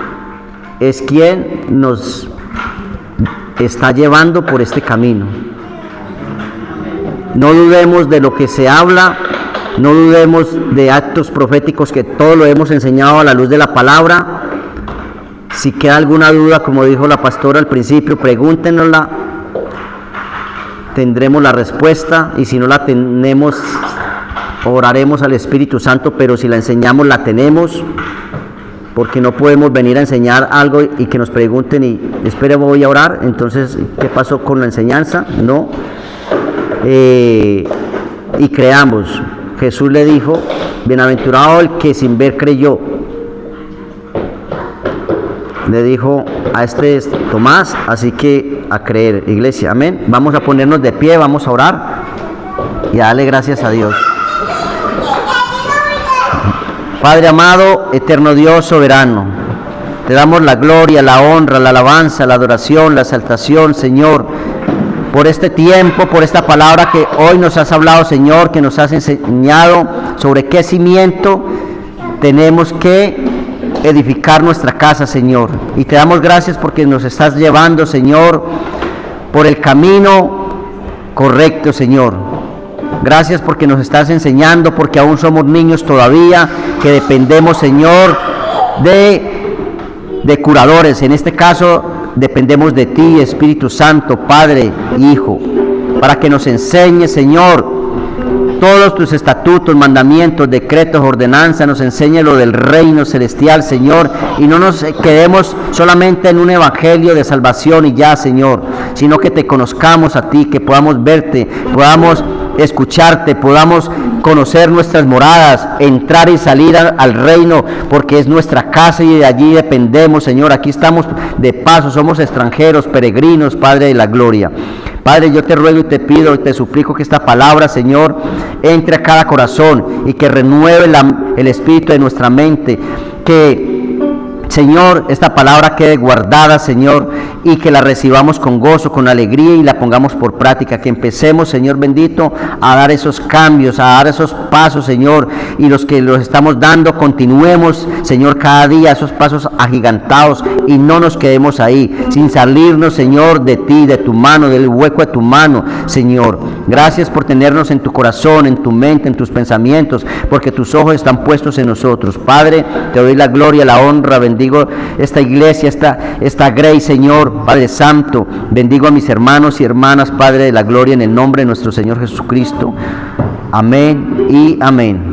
es quien nos está llevando por este camino. No dudemos de lo que se habla, no dudemos de actos proféticos, que todo lo hemos enseñado a la luz de la palabra. Si queda alguna duda, como dijo la pastora al principio, pregúntenosla, tendremos la respuesta, y si no la tenemos, oraremos al Espíritu Santo, pero si la enseñamos, la tenemos, porque no podemos venir a enseñar algo y que nos pregunten y espere, voy a orar, entonces, ¿qué pasó con la enseñanza? No. Y creamos. Jesús le dijo, bienaventurado el que sin ver creyó. Le dijo a este Tomás, así que a creer, iglesia, amén. Vamos a ponernos de pie, vamos a orar y a darle gracias a Dios. Padre amado, eterno Dios soberano, te damos la gloria, la honra, la alabanza, la adoración, la exaltación, Señor, por este tiempo, por esta palabra que hoy nos has hablado, Señor, que nos has enseñado sobre qué cimiento tenemos que edificar nuestra casa, Señor. Y te damos gracias porque nos estás llevando, Señor, por el camino correcto, Señor. Gracias porque nos estás enseñando, porque aún somos niños todavía, que dependemos, Señor, de curadores. En este caso, dependemos de ti, Espíritu Santo, Padre, Hijo, para que nos enseñes, Señor, todos tus estatutos, mandamientos, decretos, ordenanzas. Nos enseñe lo del reino celestial, Señor, y no nos quedemos solamente en un evangelio de salvación y ya, Señor, sino que te conozcamos a ti, que podamos verte, podamos escucharte, podamos conocer nuestras moradas, entrar y salir al reino, porque es nuestra casa y de allí dependemos, Señor. Aquí estamos de paso, somos extranjeros, peregrinos, Padre de la gloria. Padre, yo te ruego y te pido y te suplico que esta palabra, Señor, entre a cada corazón y que renueve el espíritu de nuestra mente, que Señor, esta palabra quede guardada, Señor, y que la recibamos con gozo, con alegría y la pongamos por práctica. Que empecemos, Señor bendito, a dar esos cambios, a dar esos pasos, Señor, y los que los estamos dando, continuemos, Señor, cada día esos pasos agigantados y no nos quedemos ahí, sin salirnos, Señor, de ti, de tu mano, del hueco de tu mano, Señor. Gracias por tenernos en tu corazón, en tu mente, en tus pensamientos, porque tus ojos están puestos en nosotros. Padre, te doy la gloria, la honra, bendigo esta iglesia, esta Grace, Señor, Padre Santo. Bendigo a mis hermanos y hermanas, Padre de la gloria, en el nombre de nuestro Señor Jesucristo. Amén y amén.